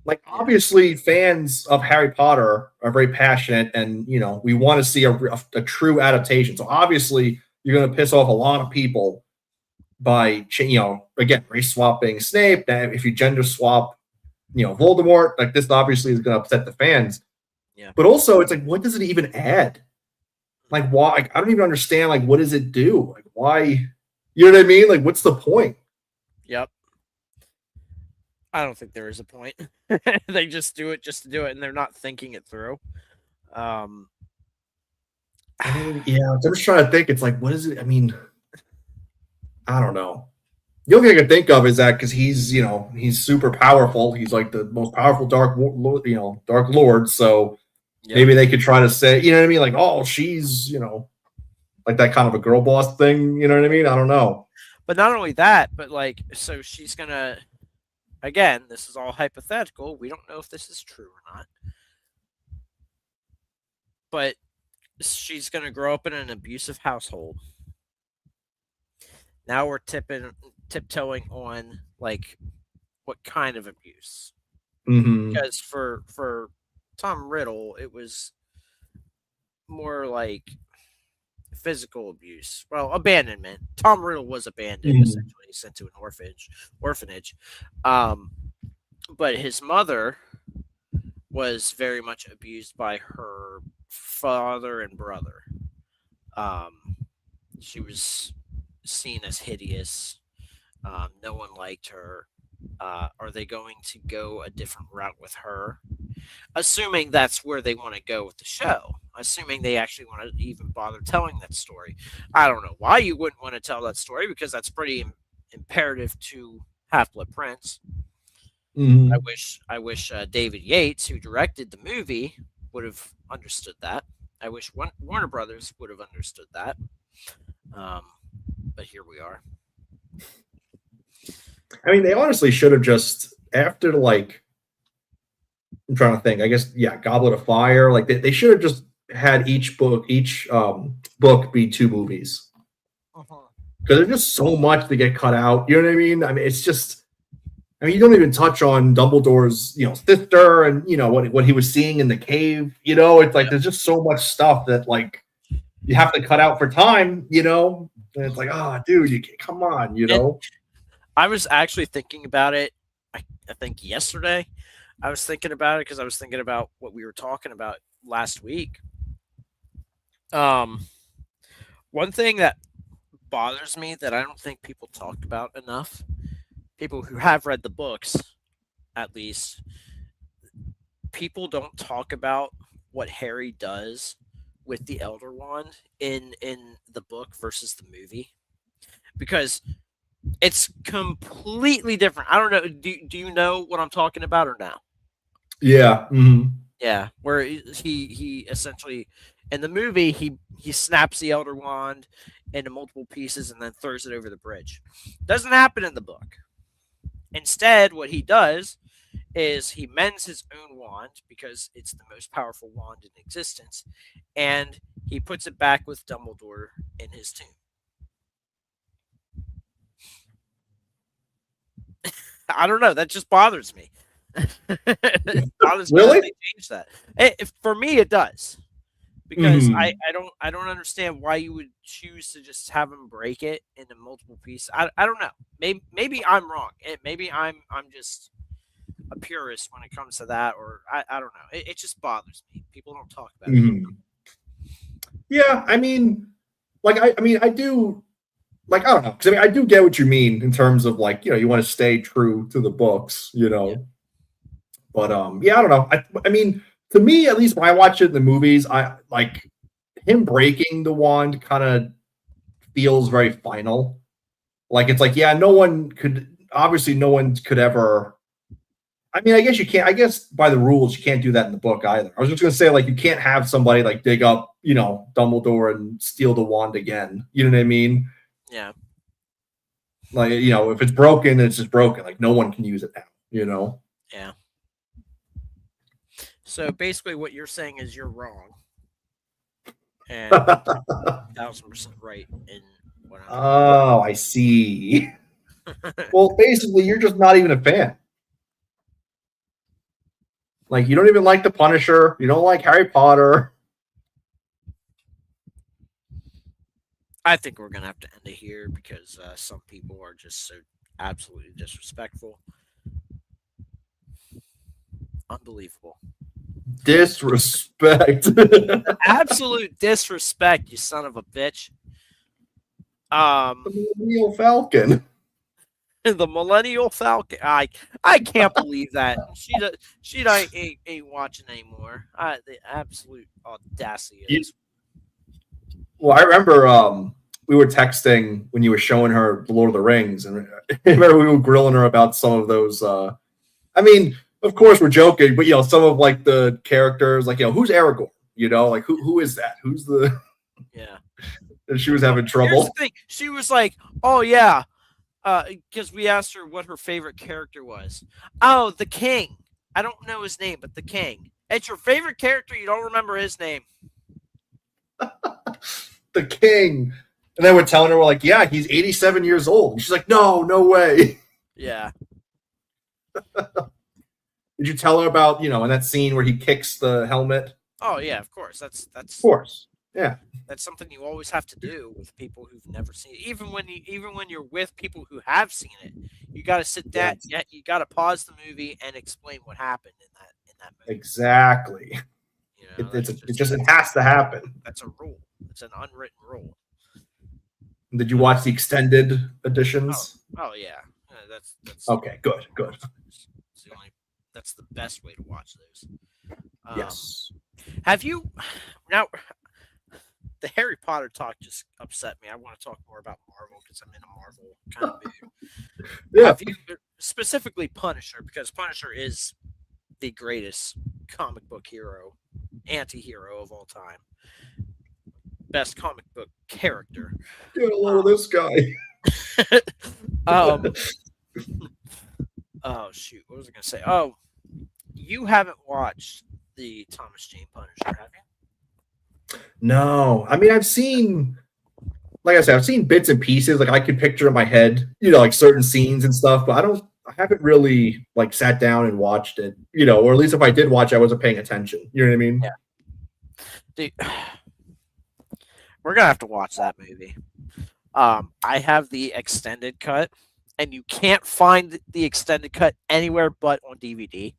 Like, obviously, fans of Harry Potter are very passionate, and we want to see a true adaptation. So obviously, you're going to piss off a lot of people by again, race swapping Snape. If you gender swap, Voldemort, like, this obviously is going to upset the fans. Yeah. But also, it's like, what does it even add? Like, why? Like, I don't even understand. Like, what does it do? Like, why? You know what I mean? Like, what's the point? Yep. I don't think there is a point. They just do it just to do it, and they're not thinking it through. Yeah, I'm just trying to think. It's like, what is it? I mean, I don't know. The only thing I can think of is that because he's super powerful. He's like the most powerful Dark Lord. So maybe they could try to say, you know what I mean? Like, oh, she's, like that kind of a girl boss thing. You know what I mean? I don't know. But not only that, but like, so she's gonna. Again, this is all hypothetical. We don't know if this is true or not. But she's going to grow up in an abusive household. Now we're tiptoeing on, like, what kind of abuse. Mm-hmm. Because for Tom Riddle, it was more like physical abuse. Well, abandonment. Tom Riddle was abandoned, essentially, sent to an orphanage. But his mother was very much abused by her father and brother. She was seen as hideous. No one liked her. Are they going to go a different route with her? Assuming that's where they want to go with the show. Assuming they actually want to even bother telling that story. I don't know why you wouldn't want to tell that story, because that's pretty imperative to Half-Blood Prince. Mm-hmm. I wish David Yates, who directed the movie, would have understood that. I wish Warner Brothers would have understood that. But here we are. I mean, they honestly should have just, after, like, I'm trying to think. I guess yeah, Goblet of Fire. Like they should have just had each book be two movies Uh-huh. because there's just so much to get cut out. You know what I mean? I mean, it's just. I mean, you don't even touch on Dumbledore's, sister, and what he was seeing in the cave. It's like Yep. there's just so much stuff that like you have to cut out for time. And it's like, dude, come on. And I was actually thinking about it. I think yesterday, I was thinking about it because I was thinking about what we were talking about last week. Um, One thing that bothers me that I don't think people talk about enough, people who have read the books, at least, people don't talk about what Harry does with the Elder Wand in the book versus the movie because it's completely different. I don't know. Do you know what I'm talking about or no? Yeah. Yeah, where he essentially in the movie he snaps the Elder Wand into multiple pieces and then throws it over the bridge. Doesn't happen in the book. Instead, what he does is he mends his own wand because it's the most powerful wand in existence, and he puts it back with Dumbledore in his tomb. I don't know. That just bothers me. It bothers me that Really? they changed that. For me, it does because Hmm. I don't understand why you would choose to just have him break it into multiple pieces. I don't know. Maybe I'm wrong. Maybe I'm just a purist when it comes to that, or I don't know. It just bothers me. People don't talk about it. Hmm. Yeah. I mean, like I mean, I do. Like I don't know, because I mean, I do get what you mean in terms of like you want to stay true to the books. Yeah. But yeah, I don't know. I mean, to me, at least when I watch it in the movies, I like him breaking the wand kind of feels very final. Like it's like, yeah, no one could ever. I mean, I guess you can't. I guess by the rules, you can't do that in the book either. I was just gonna say, like, you can't have somebody like dig up, Dumbledore and steal the wand again. You know what I mean? Yeah. Like, if it's broken, it's just broken. Like, no one can use it now. Yeah. So basically, what you're saying is you're wrong, and 1,000% right in what I'm talking Oh, I see. about. Well, basically, you're just not even a fan. Like, you don't even like the Punisher. You don't like Harry Potter. I think we're gonna have to end it here because some people are just so absolutely disrespectful. Unbelievable. Disrespect. Absolute disrespect, you son of a bitch. Um, The Millennial Falcon. the Millennial Falcon. I can't believe that she ain't watching anymore. The absolute audacity of You, this. well, I remember we were texting when you were showing her The Lord of the Rings, and I remember we were grilling her about some of those. I mean, of course we're joking, but some of like the characters, like who's Aragorn? Like who is that? Who's the? Yeah. And she was Well, having here's the trouble. thing. She was like, "Oh yeah," because we asked her what her favorite character was. Oh, the king. I don't know his name, but the king. It's your favorite character. You don't remember his name. The king. And then we're telling her, we're like, yeah, he's 87 years old. And she's like, no way. Yeah. Did you tell her about, in that scene where he kicks the helmet? Oh yeah. Of course. Of course. Yeah. That's something you always have to do with people who've never seen it. Even when you're with people who have seen it, you got to sit down. Yes. Yeah, you got to pause the movie and explain what happened in that movie. Exactly. You know, It has to happen. that's a rule. It's an unwritten rule. Did you Uh, watch the extended oh, editions? oh yeah. That's Okay, good, good. it's the only. That's the best way to watch those. Yes. Have you now? The Harry Potter talk just upset me. I want to talk more about Marvel because I'm in a Marvel kind of mood. Yeah. Have you specifically Punisher because Punisher is the greatest comic book hero, anti-hero of all time, best comic book character. Get a load of this guy. um, oh shoot, what was I gonna say? Oh, you haven't watched the Thomas Jane Punisher, have No, I mean I've seen, like I said, I've seen bits and pieces. Like I could picture in my head, like certain scenes and stuff, but I haven't really like sat down and watched it, or at least if I did watch, I wasn't paying attention. You know what I you? mean? Yeah, dude, we're gonna have to watch that movie. I have the extended cut, and you can't find the extended cut anywhere but on DVD.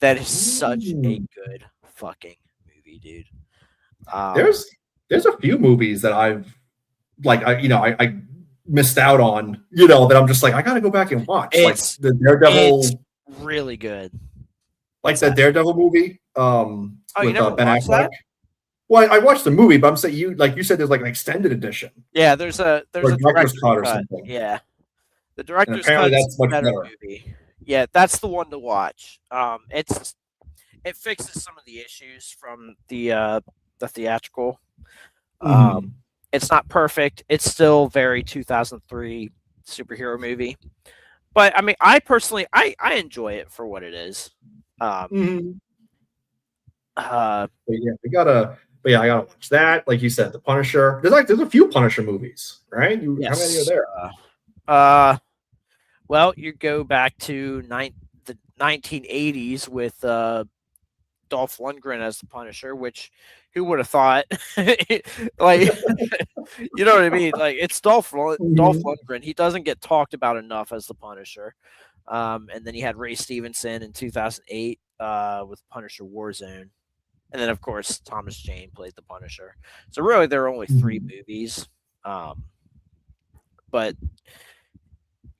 That is such a Mm. good fucking movie, dude. Um, There's there's a few movies that I've like I missed out on, that I'm just like I gotta go back and watch, like it's the it's Daredevil, really good. like What's the that? Daredevil movie, Oh, you with never Ben watched Affleck. that? Well, I watched the movie, but I'm saying you said there's like an extended edition Yeah, there's or a director's director's cut or cut. something, Yeah, the and director's apparently cut's that's much better better. movie. Yeah, that's the one to watch. It fixes some of the issues from the theatrical. Um, Hmm. it's not perfect. It's still very 2003 superhero movie. But I mean, I personally, I enjoy it for what it is. Um, Hmm. uh, But yeah, I gotta watch that. Like you said, The Punisher. There's a few Punisher movies, right? How many are yes. there? Uh, well, you go back to the 1980s with Dolph Lundgren as the Punisher, which who would have thought? Like, you know what I mean? Like, it's Dolph Mhm. Lundgren. He doesn't get talked about enough as the Punisher. And then you had Ray Stevenson in 2008 with Punisher Warzone. And then, of course, Thomas Jane played the Punisher. So really, there are only three Mhm. movies. Um, but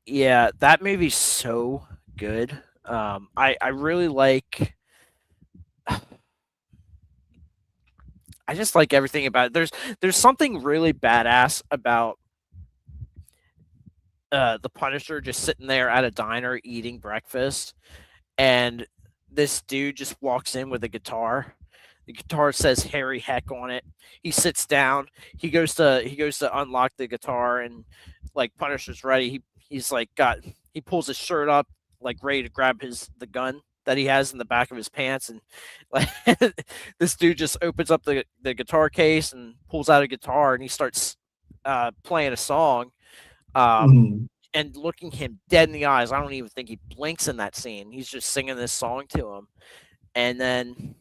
yeah, that movie's so good. I really like. I just like everything about it. There's something really badass about the Punisher just sitting there at a diner eating breakfast, and this dude just walks in with a guitar. The guitar says Harry Heck on it. He sits down. He goes to unlock the guitar, and like Punisher's ready. He's like got he pulls his shirt up like ready to grab the gun that he has in the back of his pants, and like this dude just opens up the guitar case and pulls out a guitar, and he starts playing a song. Um, Mhm. and looking him dead in the eyes. I don't even think he blinks in that scene. He's just singing this song to him. And then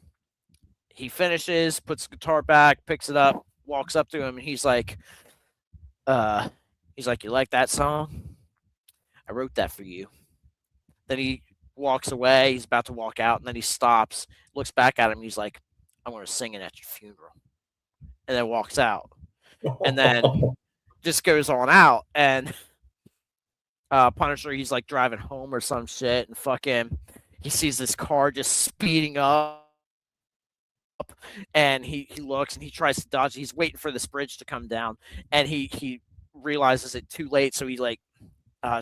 he finishes, puts the guitar back, picks it up, walks up to him, and uh, he's like, "You like that song? I wrote that for you." Then he walks away. He's about to walk out, and then he stops, looks back at him. And he's like, "I'm going to sing it at your funeral," and then walks out. And then just goes on out. And Punisher, he's like driving home or some shit, and fucking, he sees this car just speeding up, and he looks and he tries to dodge. He's waiting for this bridge to come down, and he realizes it too late, so he like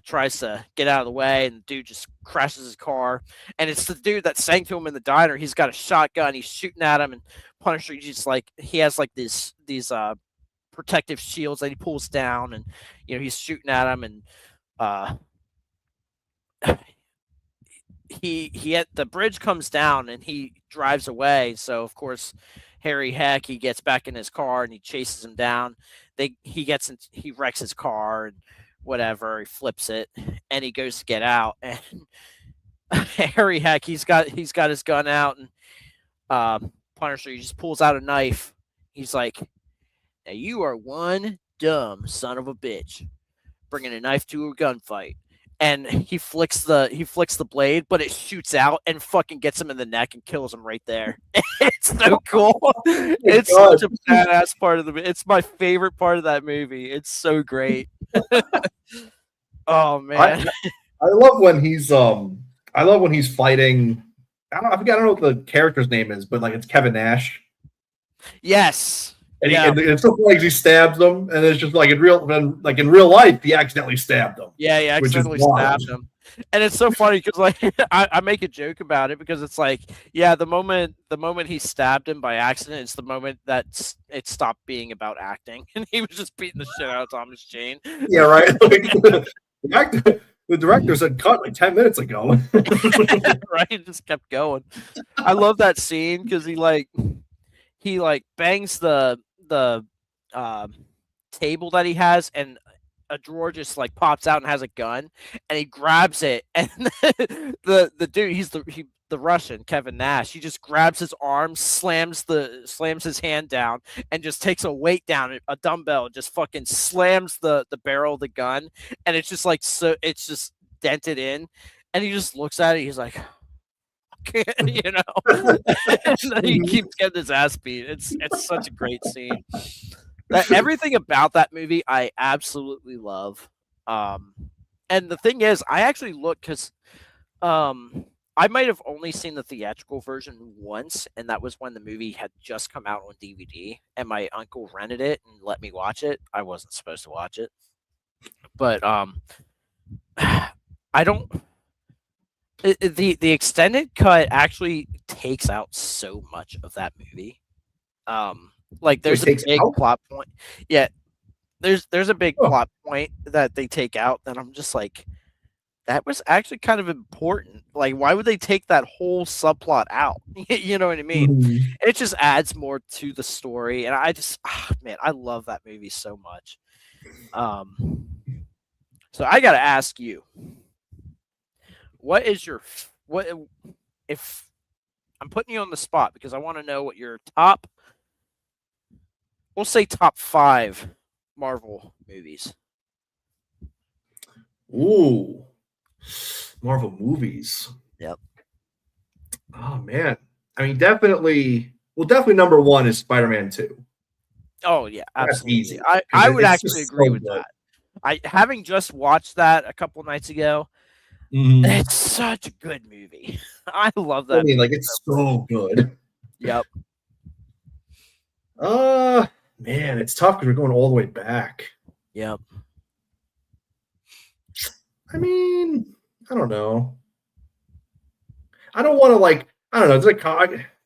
tries to get out of the way, and the dude just crashes his car. And it's the dude that sang to him in the diner. He's got a shotgun. He's shooting at him, and Punisher just like he has like these protective shields that he pulls down, and he's shooting at him, and uh he had the bridge comes down and he drives away. So of course, Harry Heck, he gets back in his car and he chases him down. He wrecks his car and whatever. He flips it and he goes to get out. And Harry Heck, he's got his gun out, and Punisher, he just pulls out a knife. He's like, "Now you are one dumb son of a bitch, bringing a knife to a gunfight." And he flicks the blade, but it shoots out and fucking gets him in the neck and kills him right there. It's so cool. Oh my It's such god. a badass part of the. It's my favorite part of that movie. It's so great. Oh I man. I love when he's fighting. I don't know what the character's name is, but like it's Kevin Nash. Yes. And, Yeah. it's so funny 'cause he stabs them, and it's just like in real life, he accidentally stabbed them, Yeah, he which is accidentally wild. stabbed him. And it's so funny because like I make a joke about it because it's like, yeah, the moment he stabbed him by accident, it's the moment that it stopped being about acting, and he was just beating the shit out of Thomas Jane. Yeah, right. Like, the The director said cut like 10 minutes ago. Right? It just kept going. I love that scene because he bangs the um table that he has, and a drawer just like pops out and has a gun, and he grabs it, and the dude, the Russian Kevin Nash, he just grabs his arm, slams his hand down, and just takes a weight down, a dumbbell, just fucking slams the barrel of the gun, and it's just like, so it's just dented in, and he just looks at it, he's like, you know, and then he keeps getting his ass beat. It's such a great scene. Everything about that movie I absolutely love. Um, and the thing is, I actually looked because I might have only seen the theatrical version once, and that was when the movie had just come out on DVD, and my uncle rented it and let me watch it. I wasn't supposed to watch it, but I don't. The extended cut actually takes out so much of that movie. Like there's a big out? plot point. Yeah, there's a big Oh. plot point that they take out that I'm just like, that was actually kind of important. Like, why would they take that whole subplot out? You know what I mean? Mhm. It just adds more to the story, and I just, man, I love that movie so much. So I got to ask you, what is your what if I'm putting you on the spot because I want to know what your top, we'll say top 5 Marvel movies. Ooh. Marvel movies. Yep. Oh man. I mean, definitely number one is Spider-Man 2. Oh yeah, That's absolutely. easy. I would It's actually just agree so with good. that. I having just watched that a couple nights ago, Mhm. it's such a good movie. I love I that mean, movie. like it's so good. Yep. Man, it's tough because we're going all the way back. Yep. I mean, I don't know. I don't want to like. I don't know. It's like,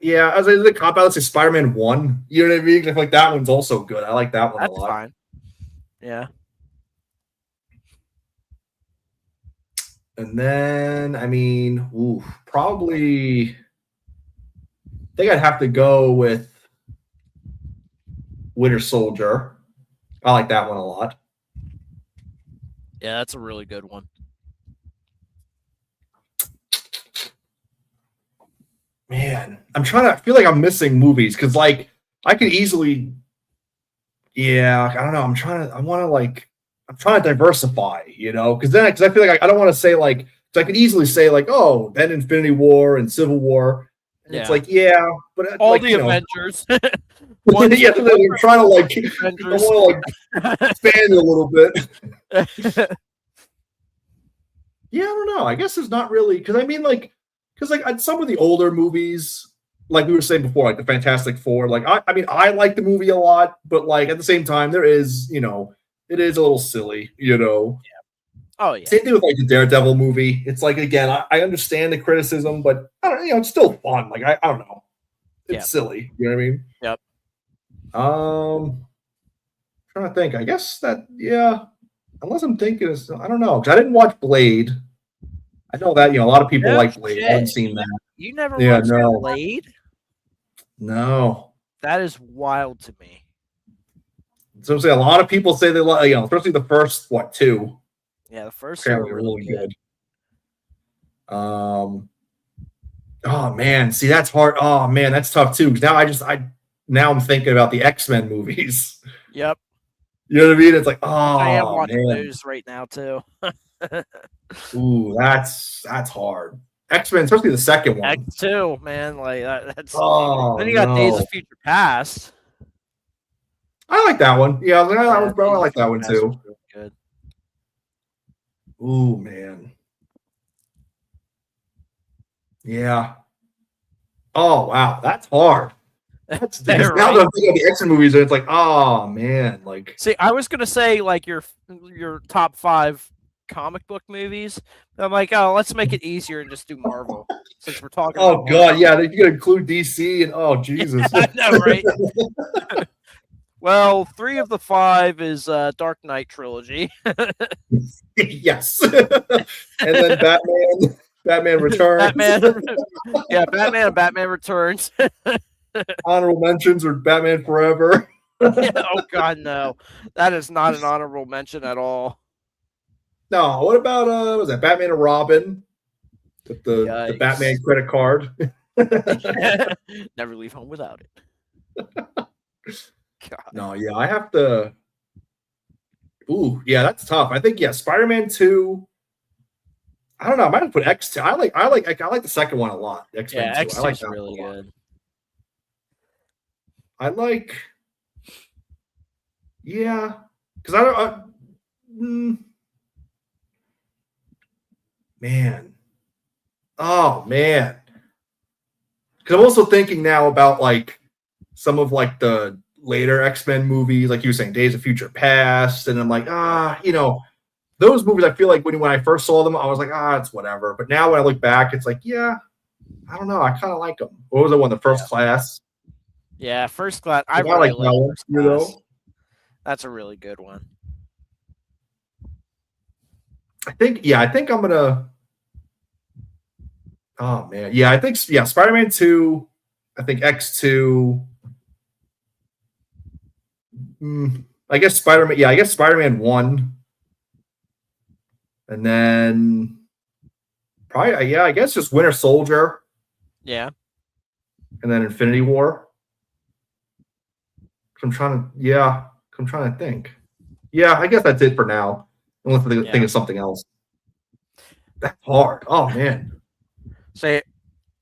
yeah, as a cop out, let's say Spider-Man 1. You know what I mean? I feel like that one's also good. I like that one a That's lot. fine. Yeah. And then, I mean, probably. I think I'd have to go with Winter Soldier. I like that one a lot. Yeah, that's a really good one. Man, I'm trying to I feel like I'm missing movies because like I could easily, yeah, I don't know. I'm trying to diversify, because I feel like I don't want to say like, because I could easily say like, oh, then Infinity War and Civil War, and it's Yeah. like, yeah, but All like, the Avengers. yeah, I'm trying to like, I Avengers. want to like expand it a little bit. Yeah, I don't know. I guess there's not really because I mean because some of the older movies, like we were saying before, like the Fantastic Four, like I mean I like the movie a lot, but like at the same time there is it is a little silly. Oh yeah. Same thing with like the Daredevil movie. It's like again I understand the criticism, but I don't it's still fun. Like I don't know, it's silly. You know what I mean? Yep. Trying to think. I guess that unless I'm thinking, I don't know because I didn't watch Blade. I know that a lot of people No like Blade. I haven't shit. seen that. You never Yeah, watched no, Blade? no. That is wild to me. So I'm saying a lot of people say they like, especially the first two. Yeah, the first two Apparently are really good. Oh man, see that's hard. Oh man, that's tough too. Because now I'm thinking about the X-Men movies. Yep. You know what I mean? It's like, I am oh watching man, those right now too. ooh, that's hard. X-Men, especially the second one. X2, man, like that's. Oh Then you got Days no, of Future Past. I like that one. Yeah, that one's Days I of like that Future one Past too. was really good. Ooh man, yeah. Oh wow, that's hard. That's because now that I'm thinking of the X-Men movies, and it's like, oh man, like. See, I was gonna say like your top 5 comic book movies. I'm like, oh, let's make it easier and just do Marvel since we're talking. Oh about god, yeah, you can include DC and oh Jesus. I know, right? Well, 3 of the 5 is Dark Knight trilogy. Yes. And then Batman Returns. Batman, yeah, Batman and Batman Returns. Honorable mentions or Batman Forever. Yeah, oh God, no, that is not an honorable mention at all. No, what about was that Batman and Robin with the Batman Yikes. credit card? Never leave home without it. God. No, yeah, I have to. Ooh, yeah, that's tough. I think Spider-Man 2. I don't know. I might have put X2. I like the second one a lot. X-Men Yeah, 2. I X2 like is that really one a lot. good. I like. Yeah, because I don't. Man. Oh man. Because I'm also thinking now about like some of like the later X-Men movies, like you were saying, Days of Future Past, and I'm like, those movies. I feel like when I first saw them, I was like, it's whatever. But now when I look back, it's like, yeah, I don't know, I kind of like them. What was the one? The First Class. Yeah, First Class. I Like, I really like like that one. First You Class. know, That's a really good one. I think I'm gonna. Oh man, yeah, I think Spider-Man 2. I think X2. I guess Spider-Man. Yeah, I guess Spider-Man 1. And then probably, I guess just Winter Soldier Yeah. and then Infinity War. I'm trying to think. Yeah, I guess that's it for now. Unless I think of something else. That's hard. Oh man. Say,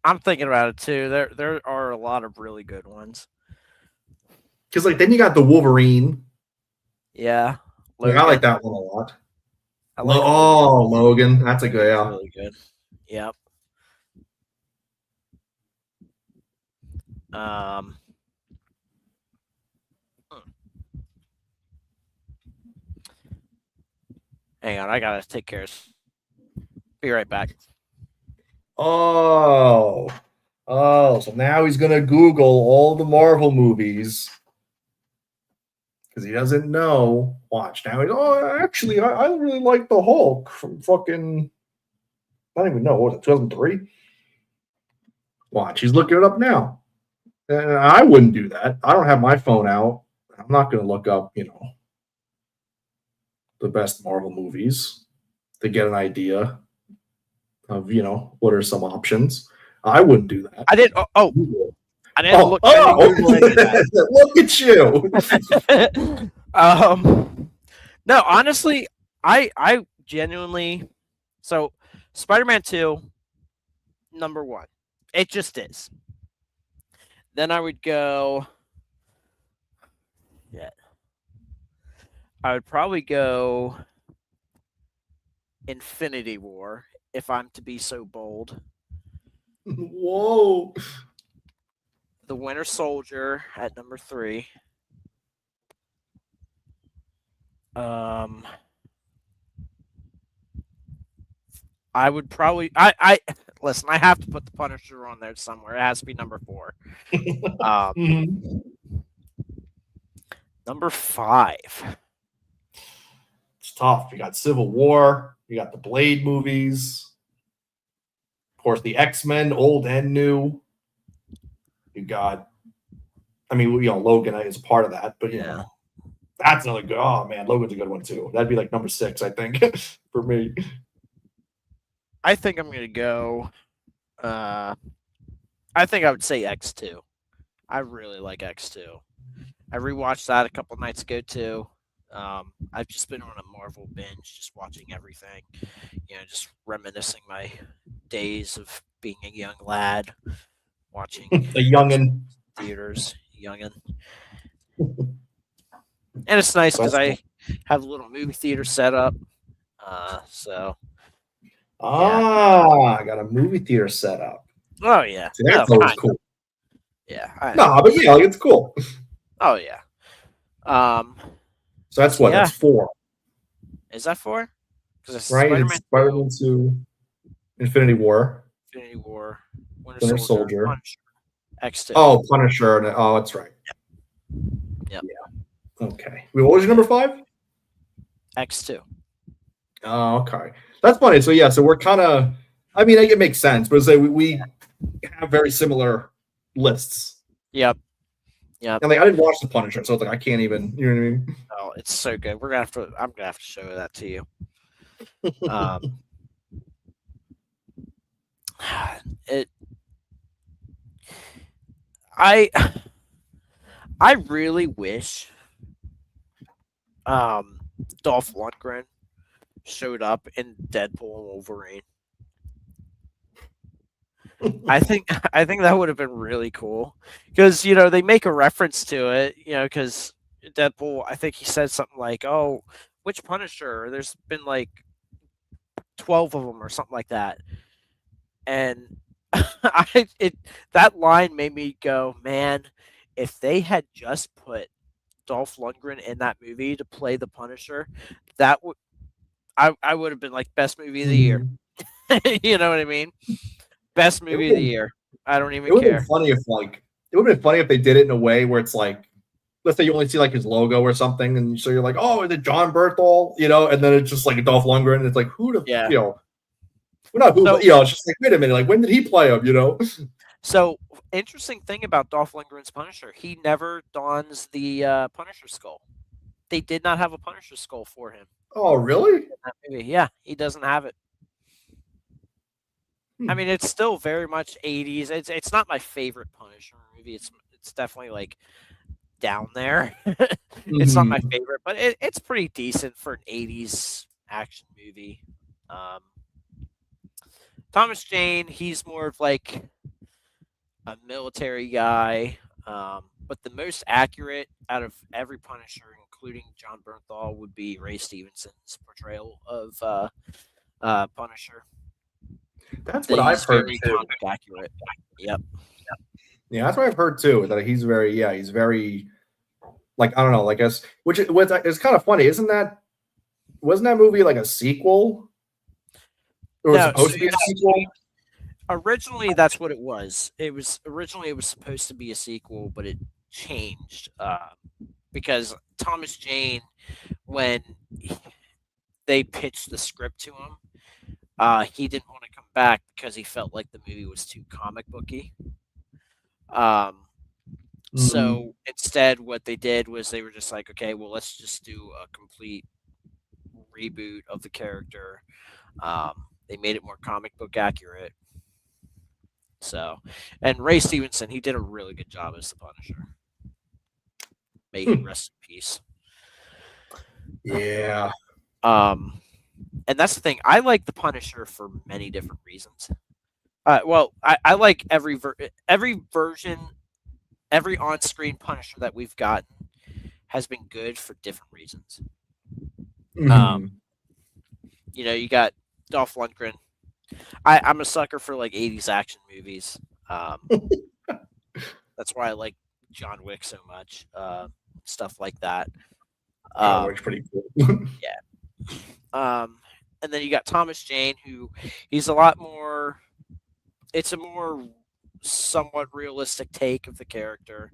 I'm thinking about it too. There are a lot of really good ones. Because like then you got the Wolverine. Yeah. Like, I like that one a lot. I like Logan. Logan. That's a good, It's really good. Yep. Um. Hang on, I gotta take care of. Be right back. Oh. Oh, so now he's gonna Google all the Marvel movies. Because he doesn't know. Watch now. Actually, I really like the Hulk from fucking. I don't even know. What was it, 2003? Watch, he's looking it up now. I wouldn't do that. I don't have my phone out. I'm not going to look up, the best Marvel movies to get an idea of, what are some options. I wouldn't do that. I didn't. I didn't look. Look at you. No, honestly, I genuinely. So, Spider-Man 2, number 1. It just is. Then I would go. Yeah. I would probably go Infinity War if I'm to be so bold. Whoa. The Winter Soldier at number 3. I would probably I listen, I have to put the Punisher on there somewhere. It has to be number 4. Number 5. It's tough. You got Civil War, you got the Blade movies, of course, the X-Men, old and new. You got, Logan is part of that, but that's another good. Oh man, Logan's a good one too. That'd be like number 6, I think, for me. I think I'm gonna go. I think I would say X2. I really like X2. I rewatched that a couple nights ago too. I've just been on a Marvel binge, just watching everything. Just reminiscing my days of being a young lad, watching a youngin theaters, youngin. And it's nice because I have a little movie theater set up. I got a movie theater set up. Oh yeah, See, that's always cool. Yeah. But it's cool. Oh yeah. So that's what? That's 4. Is that 4? Right? It's Spider-Man 2, Infinity War, Winter Soldier. Punisher, X2. Oh, Punisher. Oh, that's right. Yep. Yeah. Okay. Wait, what was your number five? X2. Oh, okay. That's funny. So yeah, so we're kind of. I mean, it makes sense, but say we have very similar lists. Yep. Yep. And like, I didn't watch The Punisher, so it's like I can't even. You know what I mean? Oh, it's so good. We're gonna have to. I'm gonna have to show that to you. Um, it. I. I really wish. Dolph Lundgren showed up in Deadpool and Wolverine. I think I think that would have been really cool because they make a reference to it, because Deadpool. I think he said something like, "Oh, which Punisher? There's been like 12 of them or something like that," and that line made me go, "Man, if they had just put Dolph Lundgren in that movie to play the Punisher, that would I would have been like best movie of the year." Mhm. You know what I mean? Best It movie would of the have year. I don't even been care. funny if like it would have been funny if they did it in a way where it's like, let's say you only see like his logo or something, and so you're like, oh, is it John Berthol? And then it's just like a Dolph Lundgren, and it's like, who the Yeah. well, not who, but So it's just like, wait a minute, like when did he play him? So, interesting thing about Dolph Lundgren's Punisher, he never dons the Punisher skull. They did not have a Punisher skull for him Oh, really? in that movie. Yeah, he doesn't have it. I Hmm. mean, it's still very much 80s. It's not my favorite Punisher movie. It's definitely like down there. It's not my Mhm. favorite, but it's pretty decent for an 80s action movie. Um, Thomas Jane, he's more of like a military guy. But the most accurate out of every Punisher, including John Bernthal, would be Ray Stevenson's portrayal of Punisher. That's That what I've he's heard very too. comic accurate. Yep. Yeah, that's what I've heard too. That he's very like I don't know, I guess which is kind of funny, isn't that? Wasn't that movie like a sequel? Or was it No, supposed so to be a sequel? originally that's what it was. It was supposed to be a sequel, but it changed because Thomas Jane, when they pitched the script to him, he didn't want to come back because he felt like the movie was too comic booky. Um, Mm-hmm. so instead, what they did was they were just like, okay, well, let's just do a complete reboot of the character. They made it more comic book accurate. So, and Ray Stevenson, he did a really good job as the Punisher. May he rest in peace. Yeah. Um, and that's the thing. I like the Punisher for many different reasons. Well, I like every version, every on-screen Punisher that we've gotten has been good for different reasons. Um, Mm-hmm. you got Dolph Lundgren. I'm a sucker for like 80s action movies. Um, that's why I like John Wick so much. Stuff like that. John Um, Wick's pretty cool. yeah. And then you got Thomas Jane, who he's a lot more. It's a more somewhat realistic take of the character.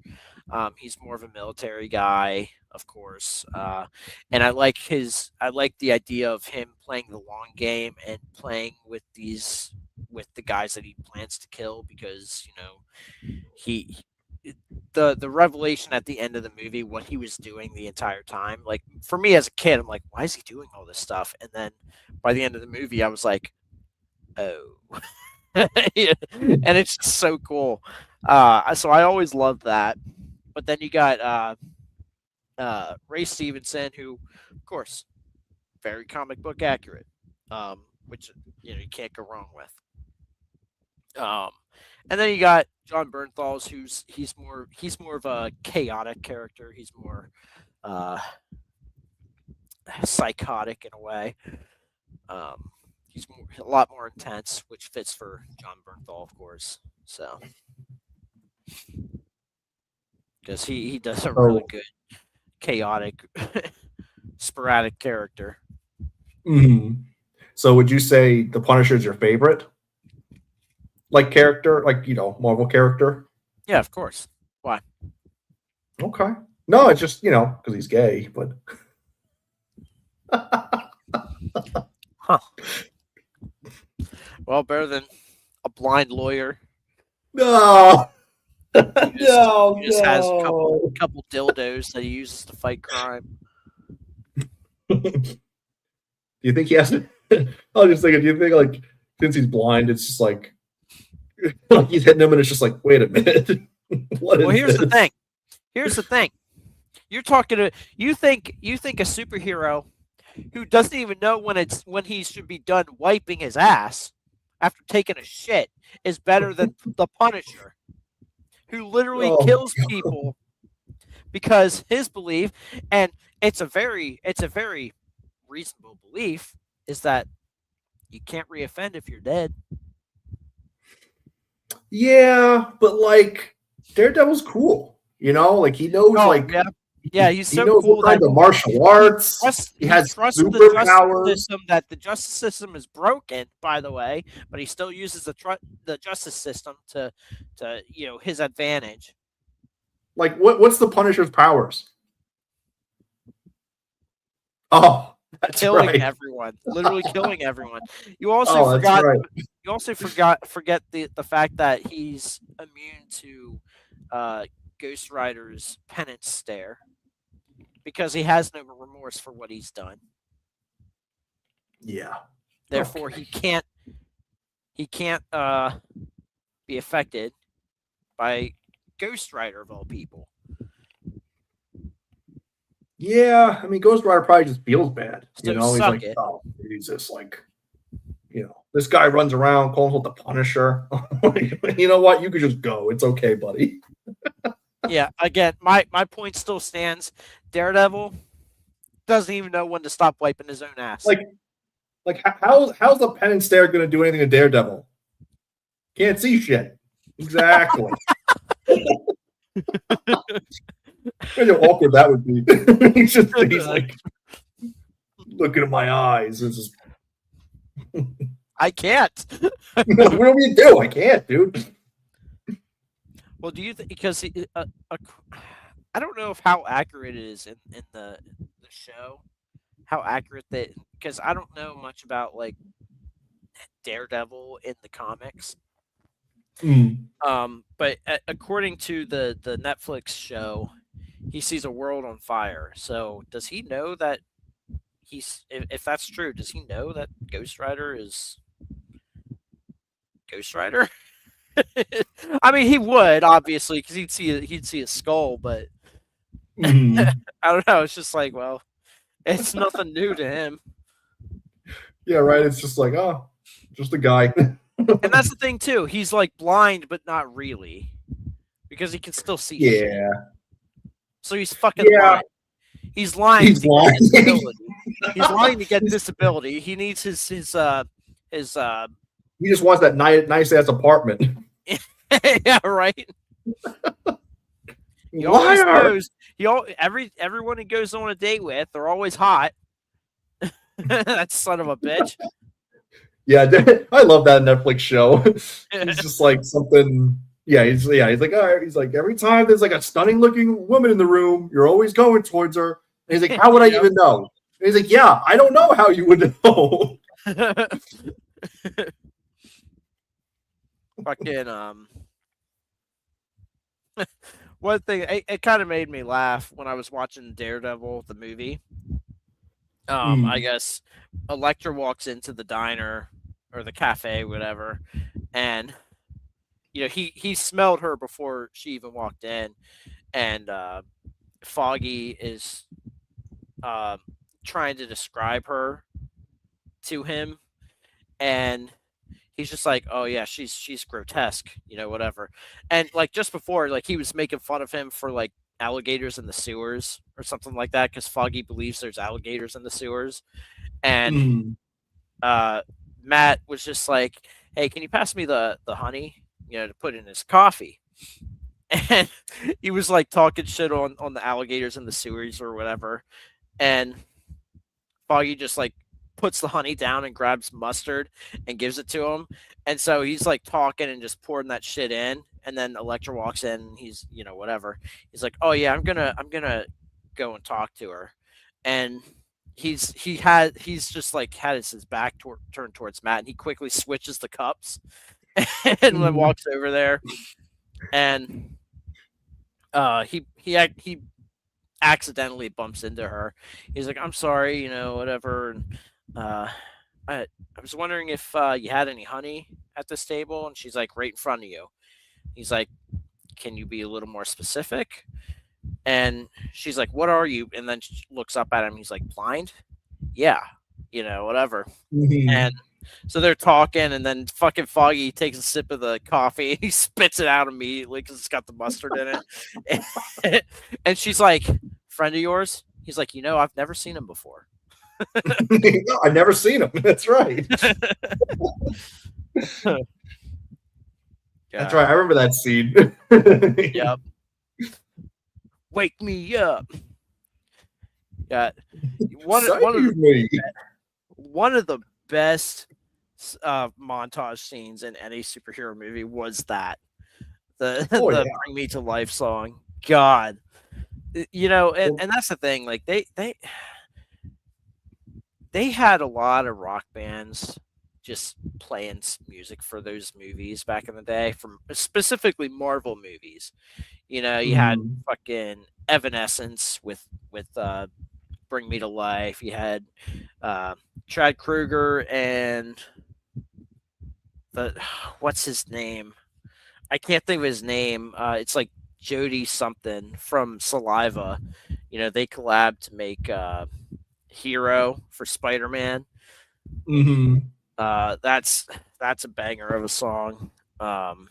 He's more of a military guy, of course, and I like the idea of him playing the long game and playing with the guys that he plans to kill because he the revelation at the end of the movie, what he was doing the entire time. Like for me as a kid, I'm like, why is he doing all this stuff? And then by the end of the movie, I was like, oh. Yeah, and it's just so cool. So I always loved that. But then you got Ray Stevenson, who, of course, very comic book accurate, which you can't go wrong with. Um, and then you got John Bernthal's, he's more of a chaotic character. He's more uh, psychotic in a way. Um, a lot more intense, which fits for John Bernthal, of course. So because he does a really So, good chaotic, sporadic character. mhm. So would you say the Punisher is your favorite, like character, like Marvel character? Yeah, of course. Why? Okay. No, it's just because he's gay. But Huh. Well, better than a blind lawyer no, who just no, who just has a couple no. couple dildos that he uses to fight crime. Do you think he has to? I was just thinking. Do you think like since he's blind, it's just like he's hitting him, and it's just like, wait a minute, what Well, is here's the this? thing. Here's the thing. You're talking to you think a superhero who doesn't even know when he should be done wiping his ass after taking a shit is better than the Punisher, who literally Oh, kills people because his belief, and it's a very reasonable belief, is that you can't reoffend if you're dead. yeah, but like Daredevil's cool. Like he knows Oh like yeah, yeah. He's he so knows cool what that kind of martial he arts. trusts He he has trusts the justice superpowers. system, that the justice system is broken, by the way, but he still uses the justice system to his advantage. Like what's the Punisher's powers? Oh, that's Killing right. everyone, literally killing everyone. You also Oh, that's forgot. right. You also forget the fact that he's immune to uh, Ghost Rider's penance stare because he has no remorse for what he's done. Yeah. Therefore, Okay. he can't be affected by Ghost Rider of all people. Yeah, I mean, Ghost Rider probably just feels bad. So He's suck like, it. oh, Jesus, like, this guy runs around calling him the Punisher. You know what? You could just go. It's okay, buddy. Yeah, again, my point still stands. Daredevil doesn't even know when to stop wiping his own ass. Like how's the pen and stare going to do anything to Daredevil? Can't see shit. Exactly. Imagine how awkward that would be. he's like looking at my eyes. It's just, I can't. what do we do? I can't, dude. Well, do you think because I don't know if how accurate it is in the show, how accurate that, because I don't know much about like Daredevil in the comics. But according to the Netflix show, he sees a world on fire. So does he know that if that's true, does he know that Ghost Rider is Ghost Rider? I mean, he would obviously because he'd see a skull, but I don't know. It's just like, well, it's nothing new to him. Yeah, right. It's just like, oh, just a guy. And that's the thing too. He's like blind, but not really, because he can still see shit. Yeah. So he's fucking Yeah. lying. He's lying He's to lying. get disability. He's lying to get disability. He needs his He just wants that nice ass apartment. yeah, right. He always knows. Everyone he goes on a date with, they're always hot. That son of a bitch. Yeah, I love that Netflix show. He's just like something. Yeah, he's like, all right. He's like, every time there's like a stunning looking woman in the room, you're always going towards her. And he's like, how would I even know? And he's like, yeah, I don't know how you would know. Fucking one thing, it kind of made me laugh when I was watching Daredevil the movie. I guess Elektra walks into the diner or the cafe, whatever, and he smelled her before she even walked in, and Foggy is trying to describe her to him, and he's just like, oh yeah, she's grotesque, whatever. And like just before, like he was making fun of him for like alligators in the sewers or something like that, because Foggy believes there's alligators in the sewers. And Matt was just like, hey, can you pass me the honey, to put in his coffee? And he was like talking shit on the alligators in the sewers or whatever. And Foggy just like puts the honey down and grabs mustard and gives it to him. And so he's like talking and just pouring that shit in. And then Electra walks in and he's, whatever. He's like, "Oh yeah, I'm gonna go and talk to her." And he's just like had his back turned towards Matt, and he quickly switches the cups and then Mhm. walks over there, and he accidentally bumps into her. He's like, "I'm sorry, whatever." And I was wondering if you had any honey at this table, and she's like, "Right in front of you." He's like, "Can you be a little more specific?" And she's like, "What are you?" And then she looks up at him. He's like, "Blind?" "Yeah, whatever." And Mhm. so they're talking, and then fucking Foggy takes a sip of the coffee and he spits it out immediately because it's got the mustard in it. And she's like, "Friend of yours?" He's like, "I've never seen him before." No, I've never seen him. That's right. That's right. God. I remember that scene. Yep. Wake me up. Yeah. One of the Save me. one of the best montage scenes in any superhero movie was that the Oh the yeah. "Bring Me to Life" song. God, and Well, that's the thing. Like they had a lot of rock bands just playing music for those movies back in the day, from specifically Marvel movies. You had mhm. fucking Evanescence with "Bring Me to Life." You had uh, Chad Kruger and the what's his name? I can't think of his name. It's like Jody something from Saliva. They collabed to make Hero for Spider-Man. Mhm. That's a banger of a song. Um,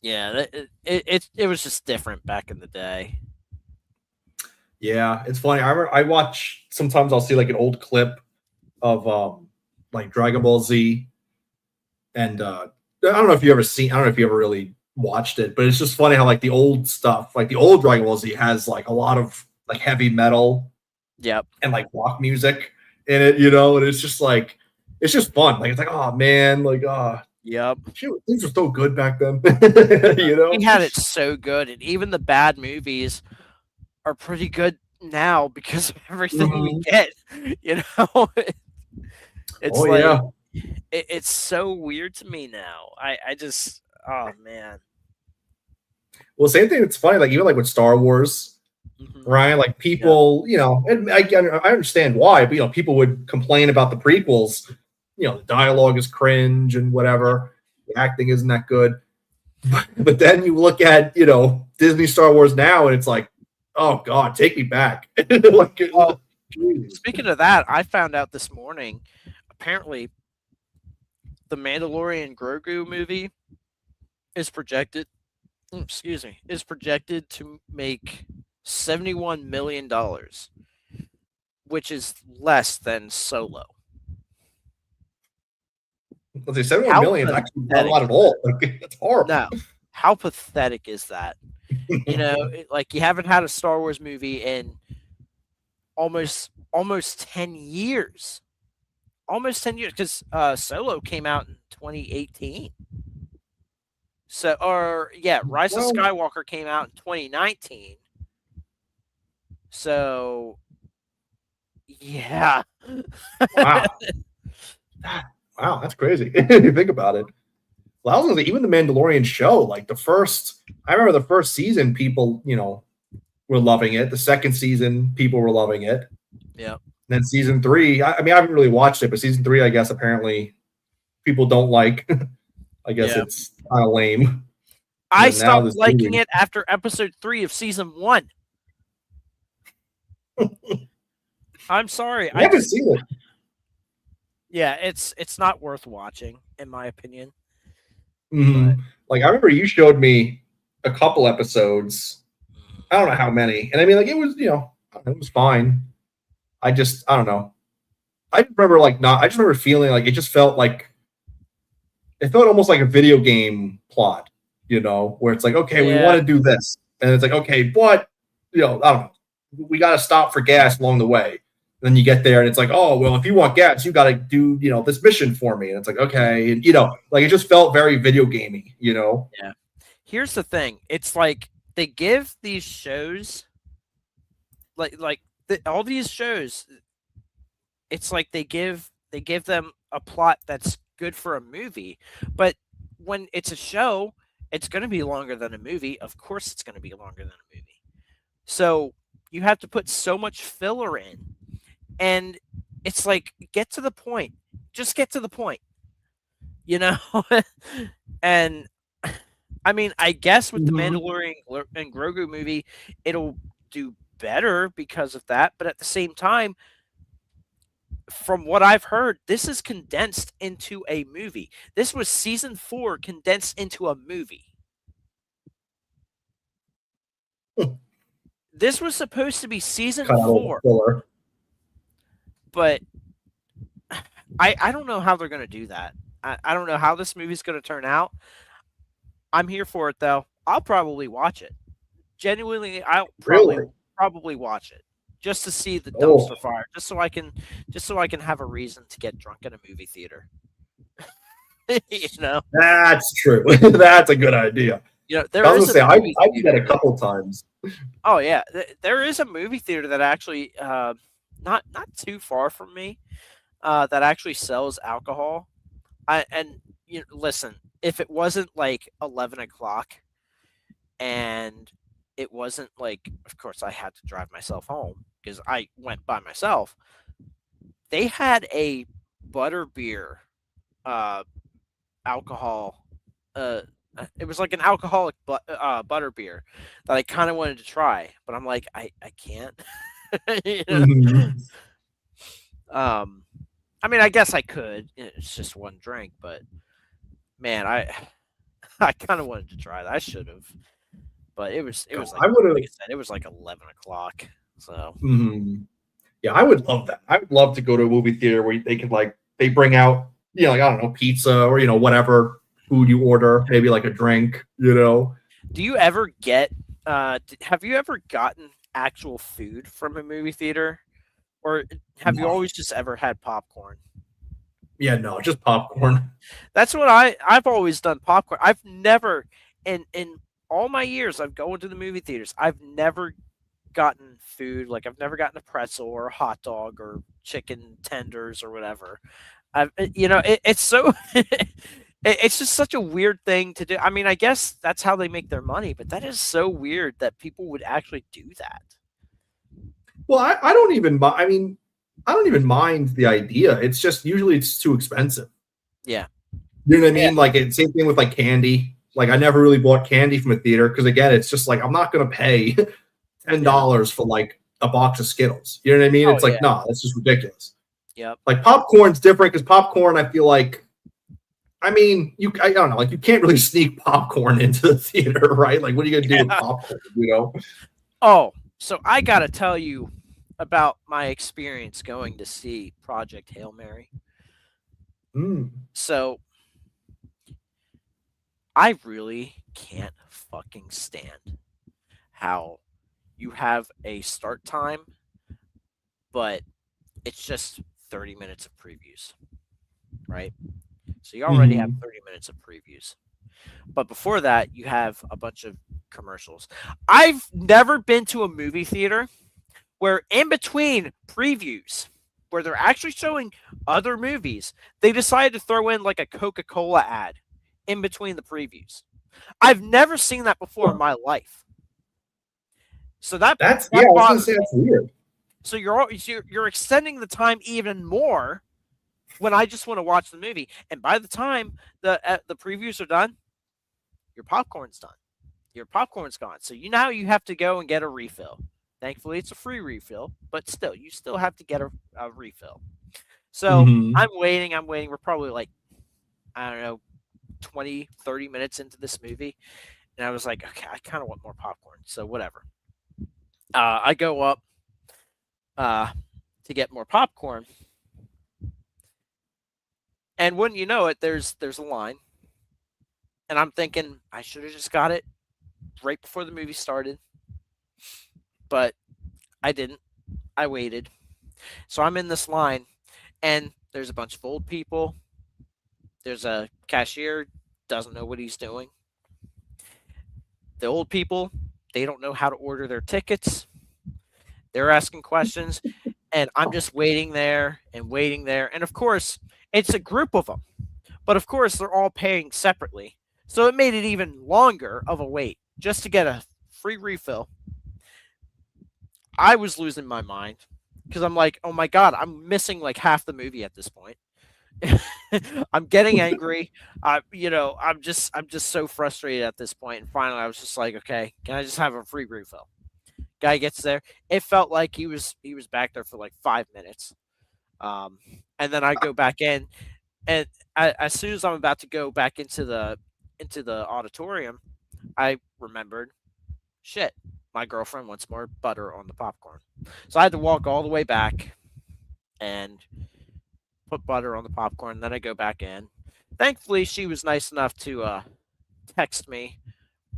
yeah, it was just different back in the day. Yeah, it's funny. I watch sometimes I'll see like an old clip of like Dragon Ball Z, and I don't know if you ever seen. I don't know if you ever really watched it, but it's just funny how like the old stuff, like the old Dragon Ball Z, has like a lot of like heavy metal Yep, and like rock music in it, and it's just like it's just fun. Like it's like, oh man, like yep. shoot, things were so good back then, you He know. had it so good, and even the bad movies are pretty good now because of everything we Mhm. get. You know, it's Oh like yeah. it's so weird to me now. I just oh man. Well, same thing. It's funny, like even like with Star Wars, Hmm. right? Like Yep. people, and I understand why, but people would complain about the prequels. The dialogue is cringe and whatever. The acting isn't that good. But then you look at Disney Star Wars now, and it's like, oh God, take me back. Like, Well, geez. speaking of that, I found out this morning. Apparently, the Mandalorian Grogu movie is projected. Excuse me, is projected to make $71 million, which is less than Solo. Let's say 71 How million is actually not a pathetic lot is at that? all. Like, that's horrible. No, how pathetic is that? Like you haven't had a Star Wars movie in almost 10 years. Almost 10 years, because Solo came out in 2018. So, or yeah, Rise of Well, Skywalker came out in 2019. So, yeah, wow. Wow, that's crazy. If you think about it. Well, I was gonna say, even the Mandalorian show, like I remember the first season, people, were loving it. The second season, people were loving it. yeah, And then season three, I mean, I haven't really watched it, but season three, I guess apparently people don't like. I guess yeah. it's kind of lame. And I then now stopped this liking movie. it after episode 3 of season 1. I'm sorry. I haven't seen it. Yeah, it's not worth watching in my opinion. But Mhm. Like I remember you showed me a couple episodes. I don't know how many, and I mean, like it was, it was fine. I don't know. I remember like not. I just remember feeling like it just felt like it felt almost like a video game plot, where it's like, okay, we yeah, want to do this, and it's like, okay, but I don't know, we got to stop for gas along the way, Then you get there and it's like, oh, well, if you want gas, you got to do, this mission for me. And it's like, okay. And, like it just felt very video gamey. Yeah. Here's the thing. It's like they give these shows all these shows, it's like they give them a plot that's good for a movie, but when it's a show, it's going to be longer than a movie. Of course it's going to be longer than a movie. So you have to put so much filler in, and it's like get to the point. Just get to the point, you know? And I mean, I guess with the Mm-hmm. Mandalorian and Grogu movie, it'll do better because of that, but at the same time, from what I've heard, this is condensed into a movie. This was season 4 condensed into a movie. This was supposed to be season Kind of a little 4, filler. but I don't know how they're going to do that. I don't know how this movie's going to turn out. I'm here for it though. I'll probably watch it. Genuinely, I'll Really? probably watch it just to see the Oh, dumpster fire, just so I can have a reason to get drunk in a movie theater. you know, that's true. That's a good idea. I there was is gonna a say movie I did that a theater. couple times. Oh yeah, there is a movie theater that actually not too far from me that actually sells alcohol. And listen, if it wasn't like 11 o'clock and it wasn't like, of course I had to drive myself home because I went by myself. They had a butterbeer uh, alcohol. It was like an alcoholic butterbeer that I kind of wanted to try, but I'm like, I can't. you know? Mhm. Um, I mean, I guess I could. It's just one drink, but man, I kind of wanted to try that. I should have, but it was I would like have. I said, it was like 11 o'clock. So Mhm. Yeah, I would love that. I would love to go to a movie theater where they could like they bring out like I don't know pizza or whatever food you order, maybe like a drink. do you ever get? Have you ever gotten actual food from a movie theater, or have you No. always just ever had popcorn? Yeah, no, just popcorn. That's what I've always done. Popcorn. I've never in all my years I've gone to the movie theaters. I've never gotten food, like I've never gotten a pretzel or a hot dog or chicken tenders or whatever. It's so it's just such a weird thing to do. I mean, I guess that's how they make their money, but that is so weird that people would actually do that. Well, I don't even. I mean, I don't even mind the idea. It's just usually it's too expensive. Yeah. You know what I Yeah. mean? Like same thing with like candy. Like I never really bought candy from a theater because again, it's just like I'm not gonna pay ten Yeah. dollars for like a box of Skittles. You know what I mean? Oh It's like yeah. no, that's just ridiculous. Yep. Like popcorn's different because popcorn, I feel like, I mean, I don't know, like you can't really sneak popcorn into the theater, right? Like, what are you gonna do with Yeah. popcorn? Oh, so I gotta tell you about my experience going to see Project Hail Mary. Mm. So I really can't fucking stand how you have a start time, but it's just 30 minutes of previews, right? So you already have Hmm. 30 minutes of previews. But before that, you have a bunch of commercials. I've never been to a movie theater where in between previews, where they're actually showing other movies, they decided to throw in like a Coca-Cola ad in between the previews. I've never seen that before in my life. So that That's yeah, that I was gonna bothers say me. that's weird. So you're extending the time even more when I just want to watch the movie. And by the time the previews are done, your popcorn's done. Your popcorn's gone. So now you have to go and get a refill. Thankfully, it's a free refill, but still, you still have to get a refill. So Hmm. I'm waiting. We're probably like, I don't know, 20, 30 minutes into this movie. And I was like, okay, I kind of want more popcorn. So whatever. I go up uh, to get more popcorn. And wouldn't you know it, there's a line. And I'm thinking I should have just got it right before the movie started. But I didn't. I waited. So I'm in this line, and there's a bunch of old people. There's a cashier, doesn't know what he's doing. The old people, they don't know how to order their tickets. They're asking questions, and I'm just waiting there and waiting there. And of course, it's a group of them, but of course, they're all paying separately. So it made it even longer of a wait just to get a free refill. I was losing my mind because I'm like, oh my God, I'm missing like half the movie at this point. I'm getting angry. I'm just so frustrated at this point. And finally, I was just like, okay, can I just have a free refill? Guy gets there. It felt like he was back there for like 5 minutes. Um, and then I go back in, and as soon as I'm about to go back into the auditorium, I remembered, shit, my girlfriend wants more butter on the popcorn. So I had to walk all the way back and put butter on the popcorn. Then I go back in. Thankfully, she was nice enough to text me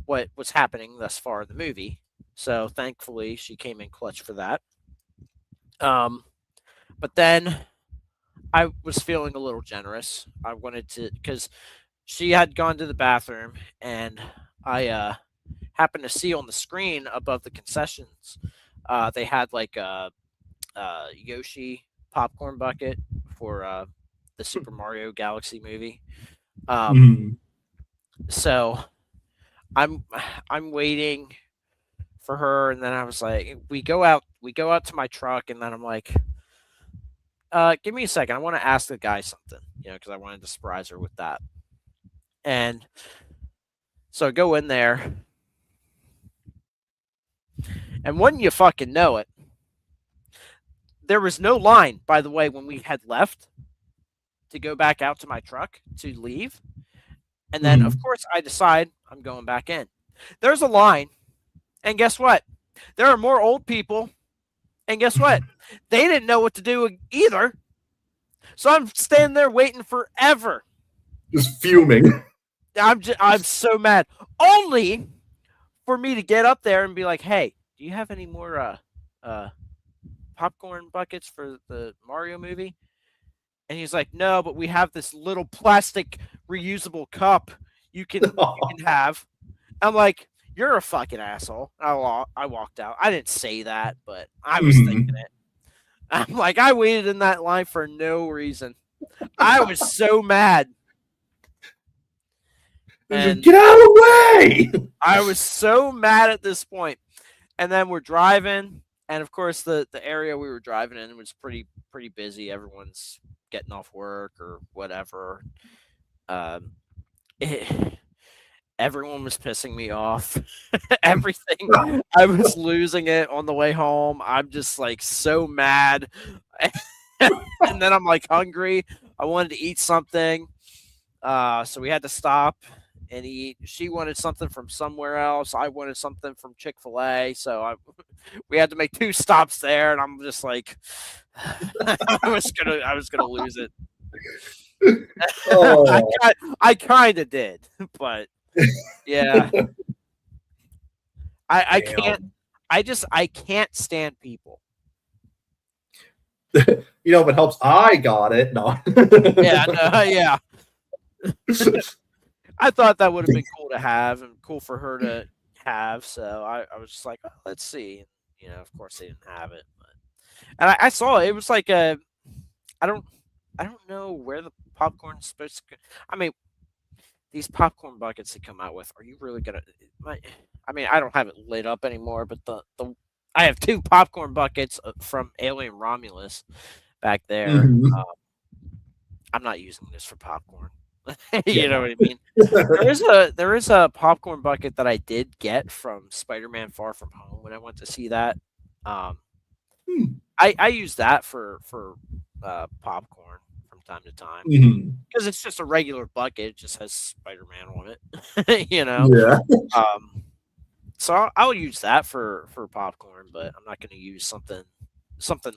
what was happening thus far in the movie. So thankfully, she came in clutch for that. Um, but then I was feeling a little generous. I wanted to, because she had gone to the bathroom, and I happened to see on the screen above the concessions, they had like a Yoshi popcorn bucket for the Super Mario Galaxy movie. Um, Mhm. so I'm I'm waiting for her, and then I was like, we go out to my truck, and then I'm like, give me a second, I want to ask the guy something, because I wanted to surprise her with that. And so I go in there, and wouldn't you fucking know it, there was no line, by the way, when we had left to go back out to my truck to leave. And then, of Mhm. course, I decide I'm going back in. There's a line, and guess what? There are more old people, and guess what? They didn't know what to do either. So I'm standing there waiting forever. Just fuming. I'm so mad. Only for me to get up there and be like, "Hey, do you have any more uh popcorn buckets for the Mario movie?" And he's like, "No, but we have this little plastic reusable cup you can have." I'm like, "You're a fucking asshole." I walked out. I didn't say that, but I was thinking Mhm. it. I'm like, I waited in that line for no reason. I was so mad. Just And get out of the way. I was so mad at this point. And then we're driving, and of course the area we were driving in was pretty busy. Everyone's getting off work or whatever. Um, it, everyone was pissing me off. Everything. I was losing it on the way home. I'm just like so mad. And then I'm like hungry. I wanted to eat something. So we had to stop and eat. She wanted something from somewhere else. I wanted something from Chick-fil-A. We had to make two stops there, and I'm just like, I was gonna lose it. I Oh, I kind of did, but yeah, I can't. damn. I can't stand people. If it helps, I got it. No. Yeah, no, yeah. I thought that would have been cool to have and cool for her to have. So I was just like, oh, let's see. And, of course they didn't have it, but and I saw it. It was like a I don't I don't know where the popcorn's supposed to. I mean, these popcorn buckets they come out with. Are you really gonna? My, I mean, I don't have it lit up anymore, but the I have two popcorn buckets from Alien Romulus back there. Mhm. I'm not using this for popcorn. Yeah. You know what I mean? There is a popcorn bucket that I did get from Spider-Man Far From Home when I went to see that. Um, Hmm. I use that for popcorn from time to time Mhm. because it's just a regular bucket. It just has Spider-Man on it, you know. Yeah. Um, so I'll use that for popcorn, but I'm not going to use something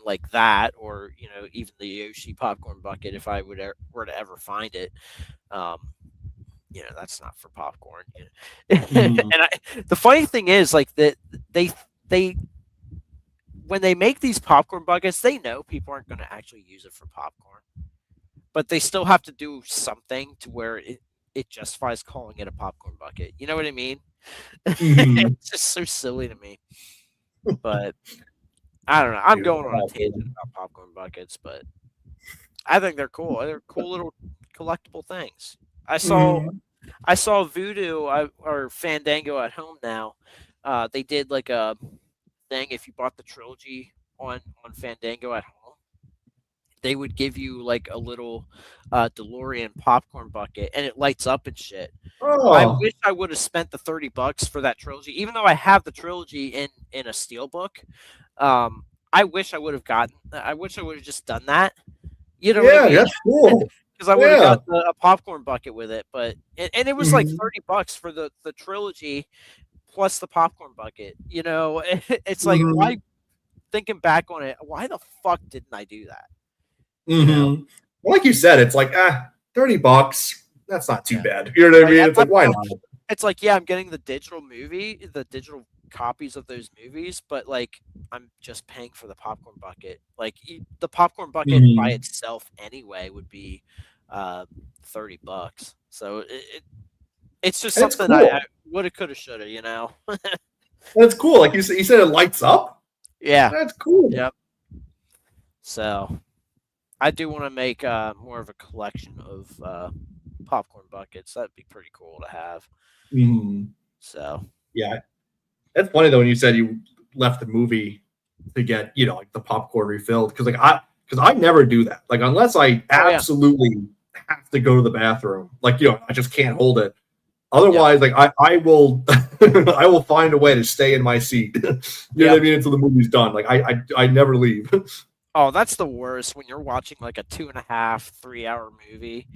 like that, or even the Yoshi popcorn bucket if I were to ever find it. Um, that's not for popcorn. And Mhm. the funny thing is, like that they when they make these popcorn buckets, they know people aren't going to actually use it for popcorn, but they still have to do something to where it justifies calling it a popcorn bucket. You know what I mean? Mhm. It's just so silly to me. But I don't know. I'm Dude, going on a tangent about popcorn buckets, but I think they're cool. They're cool little collectible things. I saw Mhm. I saw Voodoo or Fandango at home now. They did like a thing if you bought the trilogy on Fandango at home, they would give you like a little DeLorean popcorn bucket, and it lights up and shit. I Oh, wish I would have spent the $30 for that trilogy, even though I have the trilogy in a steel book. I wish I would have gotten. I wish I would have just done that. You know what I yeah, mean? that's cool. Because I would have Yeah. got a popcorn bucket with it, but and it was like Mhm. $30 for the trilogy plus the popcorn bucket. You know, it's like why Mhm. thinking back on it, why the fuck didn't I do that? You know? Mhm. Like you said, it's like, $30. That's not too Yeah. bad. You know what I Like mean? at It's like, that why point, not? it's like, yeah, I'm getting the digital copies of those movies, but like I'm just paying for the popcorn bucket. Like the popcorn bucket by Mhm. itself anyway would be uh $30. So it's just And it's something I cool. woulda, coulda, shoulda, you know? And it's cool. Like you said it lights up. Yeah. That's cool. Yep. So I do want to make more of a collection of popcorn buckets. That'd be pretty cool to have. Mhm. So Yeah. That's funny though when you said you left the movie to get, like the popcorn refilled. Because I never do that. Like unless I oh yeah. absolutely have to go to the bathroom. Like, I just can't hold it. Yep. Otherwise, like I will I will find a way to stay in my seat. You know what Yep. I mean? Until the movie's done. Like I never leave. Oh, that's the worst when you're watching like a 2.5, 3 hour movie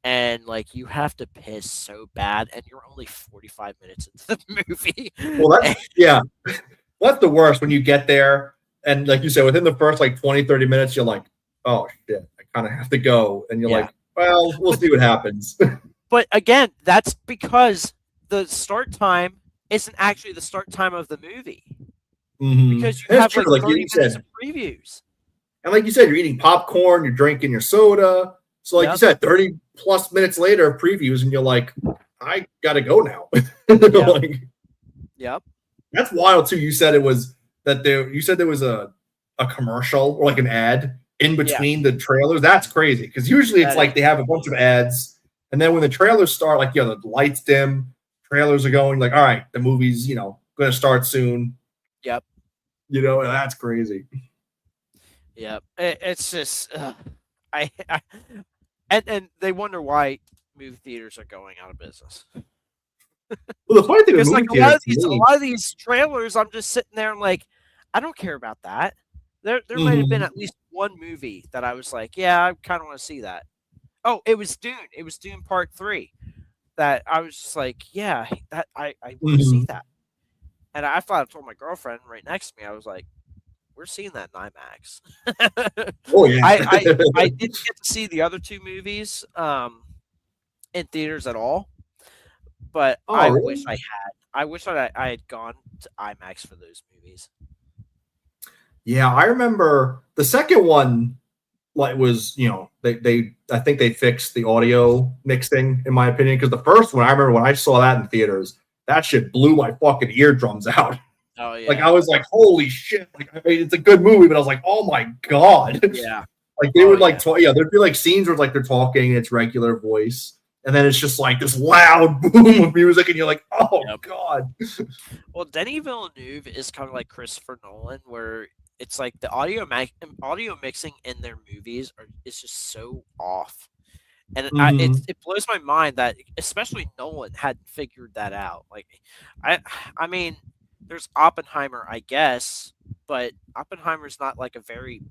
and like you have to piss so bad and you're only 45 minutes into the movie. Well, yeah, that's the worst when you get there and like you said, within the first like 20, 30 minutes, you're like, oh shit, I kind of have to go. And you're Yeah. like, well, we'll But see what happens. again, that's because the start time isn't actually the start time of the movie because you That's have true. like Like you 30 minutes of said, previews. and like you said, you're eating popcorn, you're drinking your soda. So like you Yep. said, 30 plus minutes later of previews, and you're like, I gotta go now. Yep. Like Yep. that's wild too. You said it was that there. You said there was a commercial or like an ad in Yeah. between the trailers. That's crazy because usually it's That is like they have a bunch of ads, and then when the trailers start, like the lights dim, trailers are going. Like, all right, the movie's going to start soon. Yep. That's crazy. Yep. It's just I and they wonder why movie theaters are going out of business. Well, the funny thing with Because like movie theaters to a me, lot of these trailers, I'm just sitting there and like, I don't care about that. There might have been mhm, at least one movie that I was like, yeah, I kind of want to see that. Oh, it was Dune. It was Dune Part 3 that I was just like, yeah, that I want to see mhm. that. And I thought I told my girlfriend right next to me, I was like, we're seeing that in IMAX. Oh yeah. I didn't get to see the other two movies in theaters at all, but Oh I really? wish I had. I wish I had gone to IMAX for those movies. Yeah, I remember the second one. Like was they I think they fixed the audio mixing in my opinion because the first one I remember when I saw that in theaters that shit blew my fucking eardrums out. Oh Like yeah, I was like holy shit, like I mean it's a good movie but I was like oh my god. yeah, Like they oh would like yeah, talk, yeah, there'd be like scenes where like they're talking in its regular voice and then it's just like this loud boom of music and you're like oh yep. god. Well, Denny Villeneuve is kind of like Christopher Nolan, where it's like the audio mixing in their movies is just so off, and Mm-hmm. it blows my mind that especially Nolan hadn't figured that out. Like, I I mean, there's Oppenheimer, I guess, but Oppenheimer's not like a very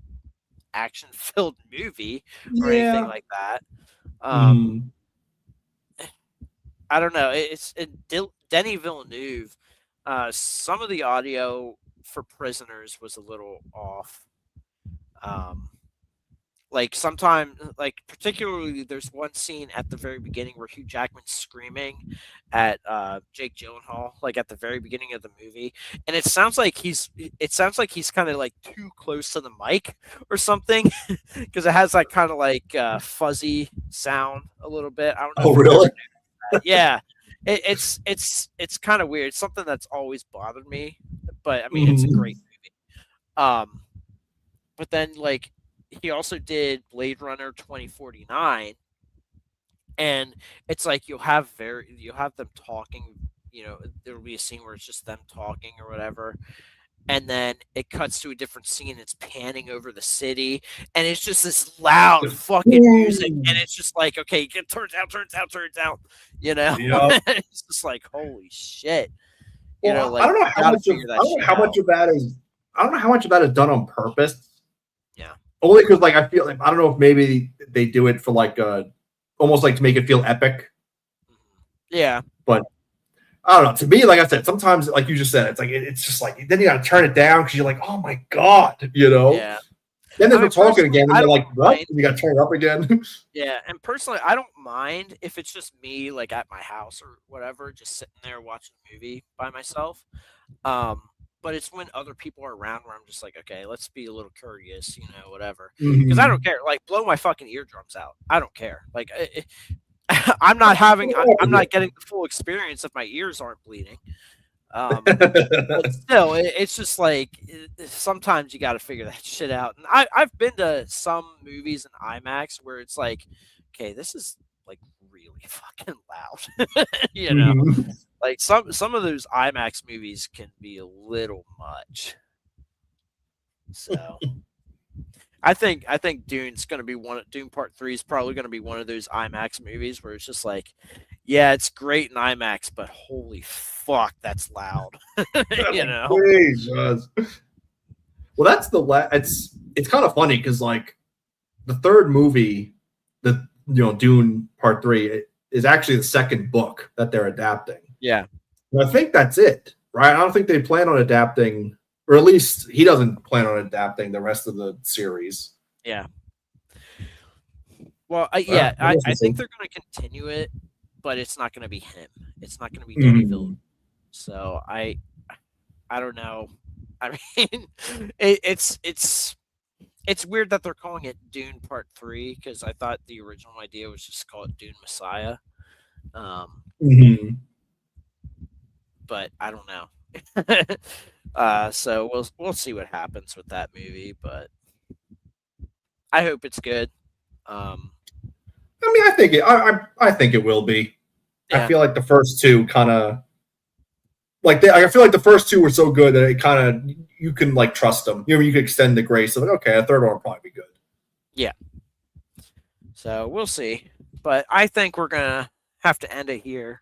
action filled movie or anything Yeah. like that. Um, Mm-hmm. I don't know. Denny Villeneuve. Some of the audio for Prisoners was a little off. Um, Like sometimes, like particularly, there's one scene at the very beginning where Hugh Jackman's screaming at Jake Gyllenhaal, like at the very beginning of the movie, and it sounds like he's kind of like too close to the mic or something, because it has that kind of like fuzzy sound a little bit. I don't know Oh, if you really? ever knew that. Yeah, it's kind of weird. It's something that's always bothered me, but I mean, it's a great Mhm. movie. Um, but then like he also did Blade Runner 2049, and it's like you'll have them talking, there'll be a scene where it's just them talking or whatever, and then it cuts to a different scene, it's panning over the city, and it's just this loud fucking music, and Ooh. it's just like, okay, it turns out, you know. Yep. It's just like, holy shit, Well, I like don't know you how got to much of figure I that don't know shit how much out. of that is I don't know how much of that is done on purpose. Yeah. Only because like I feel like I don't know if maybe they do it for like almost like to make it feel epic. Yeah. But I don't know. To me, like I said, sometimes like you just said, it's like it's just like then you got to turn it down because you're like, oh my god, you know. Yeah. Then I they're mean, talking personally, again, and I you're don't like, what? mind. And you got to turn it up again. Yeah, and personally, I don't mind if it's just me, like at my house or whatever, just sitting there watching a movie by myself. Um, but it's when other people are around where I'm just like, okay, let's be a little curious, whatever. Because I don't Mhm. care. Like, blow my fucking eardrums out. I don't care. Like, I'm not having, I'm not getting the full experience if my ears aren't bleeding. Um, but still, it's just like sometimes you got to figure that shit out. And I've been to some movies in IMAX where it's like, okay, this is like really fucking loud. you know, Mhm. like some of those IMAX movies can be a little much. So I think Dune's gonna be Dune Part 3 is probably gonna be one of those IMAX movies where it's just like, yeah, it's great in IMAX, but holy fuck, that's loud. you Like, know? Jesus. Well, that's it's kind of funny because like the third movie, the Dune Part Three, is actually the second book that they're adapting. Yeah. And I think that's it, right? I don't think they plan on adapting, or at least he doesn't plan on adapting the rest of the series. Yeah. Well, yeah, I I, guess we'll I think see. they're going to continue it, but it's not going to be him. It's not going to be Denny Villeneuve. Mhm. So I don't know. I mean, it's weird that they're calling it Dune Part 3 because I thought the original idea was just to call it Dune Messiah. Um, Mhm. but I don't know. So we'll see what happens with that movie, but I hope it's good. Um, I mean, I think it will be. I yeah, feel like the first two kind of I feel like the first two were so good that it kind of you can like trust them. You can extend the grace of like, okay, a third one will probably be good. yeah. So we'll see. But I think we're gonna have to end it here.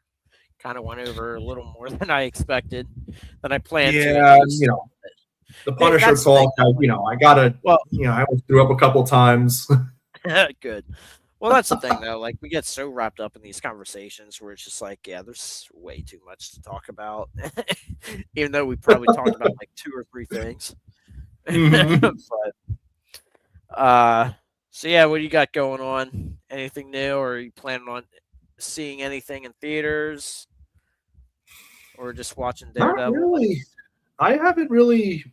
Kind of went over a little more than I expected, than I planned to at Yeah, least. the Punisher That's the thing, talk. though. Like, I gotta, well, I almost threw up a couple times. good. Well, that's the thing, though. Like, we get so wrapped up in these conversations where it's just like, yeah, there's way too much to talk about, even though we probably talked about like two or three things. Mhm. but uh, so yeah, what do you got going on? Anything new, or are you planning on seeing anything in theaters, or just watching Not Daredevil? really. I haven't really,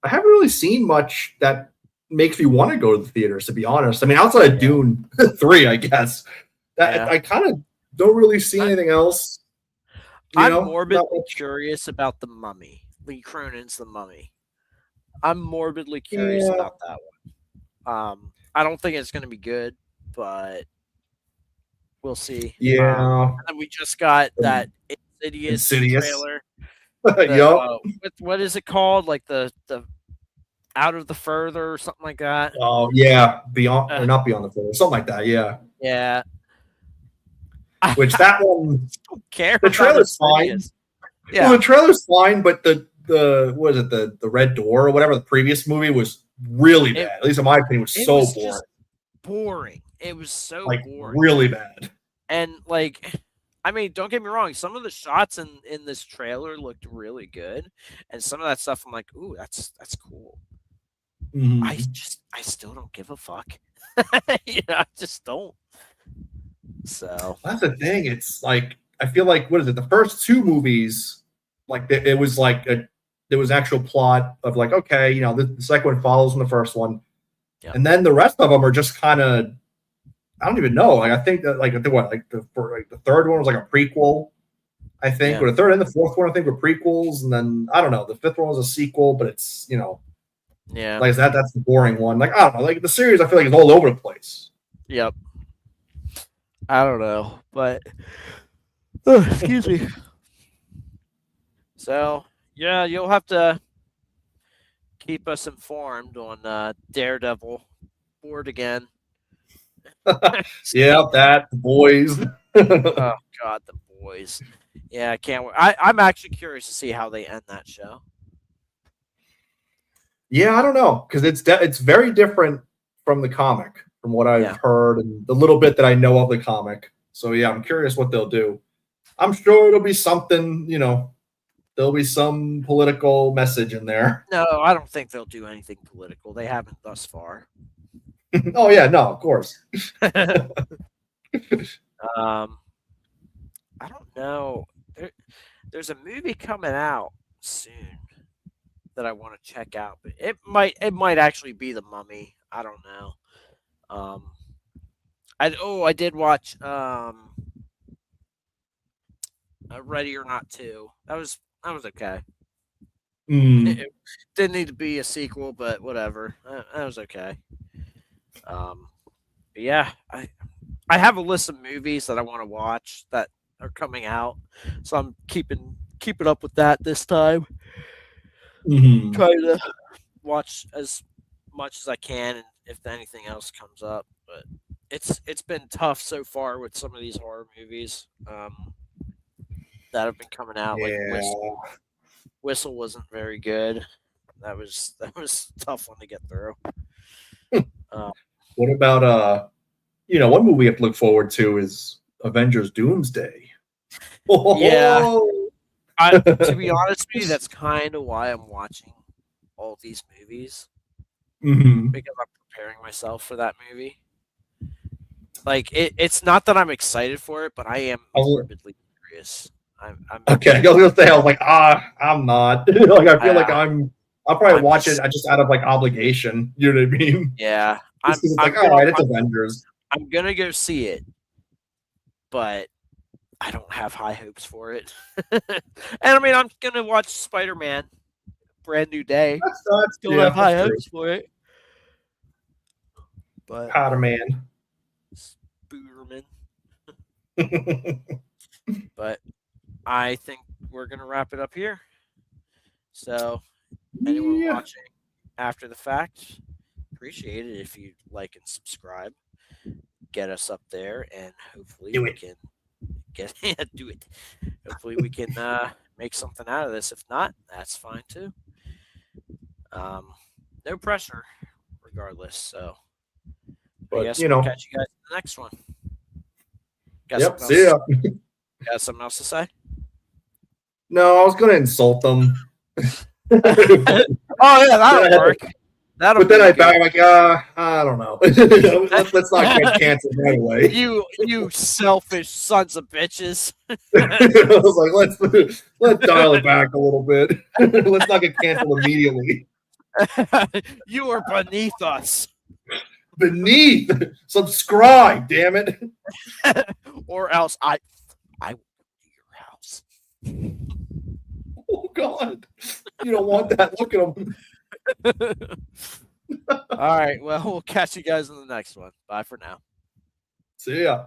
I haven't really seen much that makes me want to go to the theaters. To be honest, I mean, outside of Yeah, Dune 3, I guess that yeah. I kind of don't really see I, anything else. I'm Not morbidly much. curious about the Mummy, Lee Cronin's The Mummy. I'm morbidly curious Yeah, about that one. I don't think it's going to be good, but we'll see. yeah. And then we just got that Insidious Insidious. trailer. The Yup. what is it called? Like the Out of the Further or something like that. Oh yeah, Beyond or Uh, not Beyond the Further, something like that. Yeah. yeah, I, Which that one, just don't care the about trailer's fine. Insidious. Well, Yeah, the trailer's fine, but the what is it, the Red Door or whatever the previous movie was really it bad. At least in my opinion, was it so was boring, just boring. It was so like boring. really bad. And like, I mean, don't get me wrong, some of the shots in this trailer looked really good, and some of that stuff I'm like, ooh, that's cool. Mhm. I still don't give a fuck. I just don't. So That's the thing. It's like I feel like what is it? The first two movies, like it was like there was actual plot of like okay, the second one follows from the first one, yeah, and then the rest of them are just kind of I don't even know. Like I think that like the third one was like a prequel. I think, yeah, or the third and the fourth one I think were prequels, and then I don't know. The fifth one was a sequel, but it's yeah, like that's the boring one. Like I don't know. Like the series, I feel like it's all over the place. yep. I don't know, but excuse me. So yeah, you'll have to keep us informed on Daredevil. Bored again. Yeah, that the boys. Oh God, the boys. Yeah, I can't wait. I'm actually curious to see how they end that show. Yeah, I don't know because it's very different from the comic, from what I've Yeah. heard and the little bit that I know of the comic. So yeah, I'm curious what they'll do. I'm sure it'll be something. There'll be some political message in there. No, I don't think they'll do anything political. They haven't thus far. Oh yeah, no, of course. um, I don't know. There's a movie coming out soon that I want to check out, but it might actually be The Mummy. I don't know. Um, I did watch Ready or Not 2. That was okay. Mm, It didn't need to be a sequel, but whatever. That was okay. Um, but yeah, I have a list of movies that I want to watch that are coming out, so I'm keeping up with that this time. mhm. Trying to watch as much as I can, and if anything else comes up. But it's been tough so far with some of these horror movies that have been coming out. Like Yeah. Whistle wasn't very good. That was a tough one to get through. Uh, What about one movie we have to look forward to is Avengers Doomsday. yeah, Oh, to be honest with you, that's kind of why I'm watching all these movies mhm. because I'm preparing myself for that movie. Like it's not that I'm excited for it, but I am morbidly curious. I'm Okay, I was gonna say I was like, I'm not. Like I feel like uh, I'll probably I'm watch it just just out of like obligation. You know what I mean? yeah. Just I'm because it's like, I'm all gonna right, it's I'm, Avengers. I'm gonna go see it, but I don't have high hopes for it. And I mean, I'm gonna watch Spider Man, Brand New Day. That's Don't have yeah, that's high true. hopes for it, but Powder Man. Spooderman. But I think we're gonna wrap it up here. So anyone Yeah. watching after the fact, appreciate it if you like and subscribe. Get us up there, and hopefully Do we it. can get do it. Hopefully we can make something out of this. If not, that's fine too. Um, no pressure, regardless. So I But guess we'll catch you guys in the next one. Got yep. something See else? ya. Got something else to say? No, I was gonna insult them. Oh but, yeah, that'll work. That'll but then be I good. back like, I don't know. Let's not get canceled right away. you selfish sons of bitches. I was like, let's dial it back a little bit. Let's not get canceled immediately. You are beneath us. Beneath, subscribe, damn it. Or else I will go to your house. Oh God, you don't want that. Look at them. All right. Well, we'll catch you guys in the next one. Bye for now. See ya.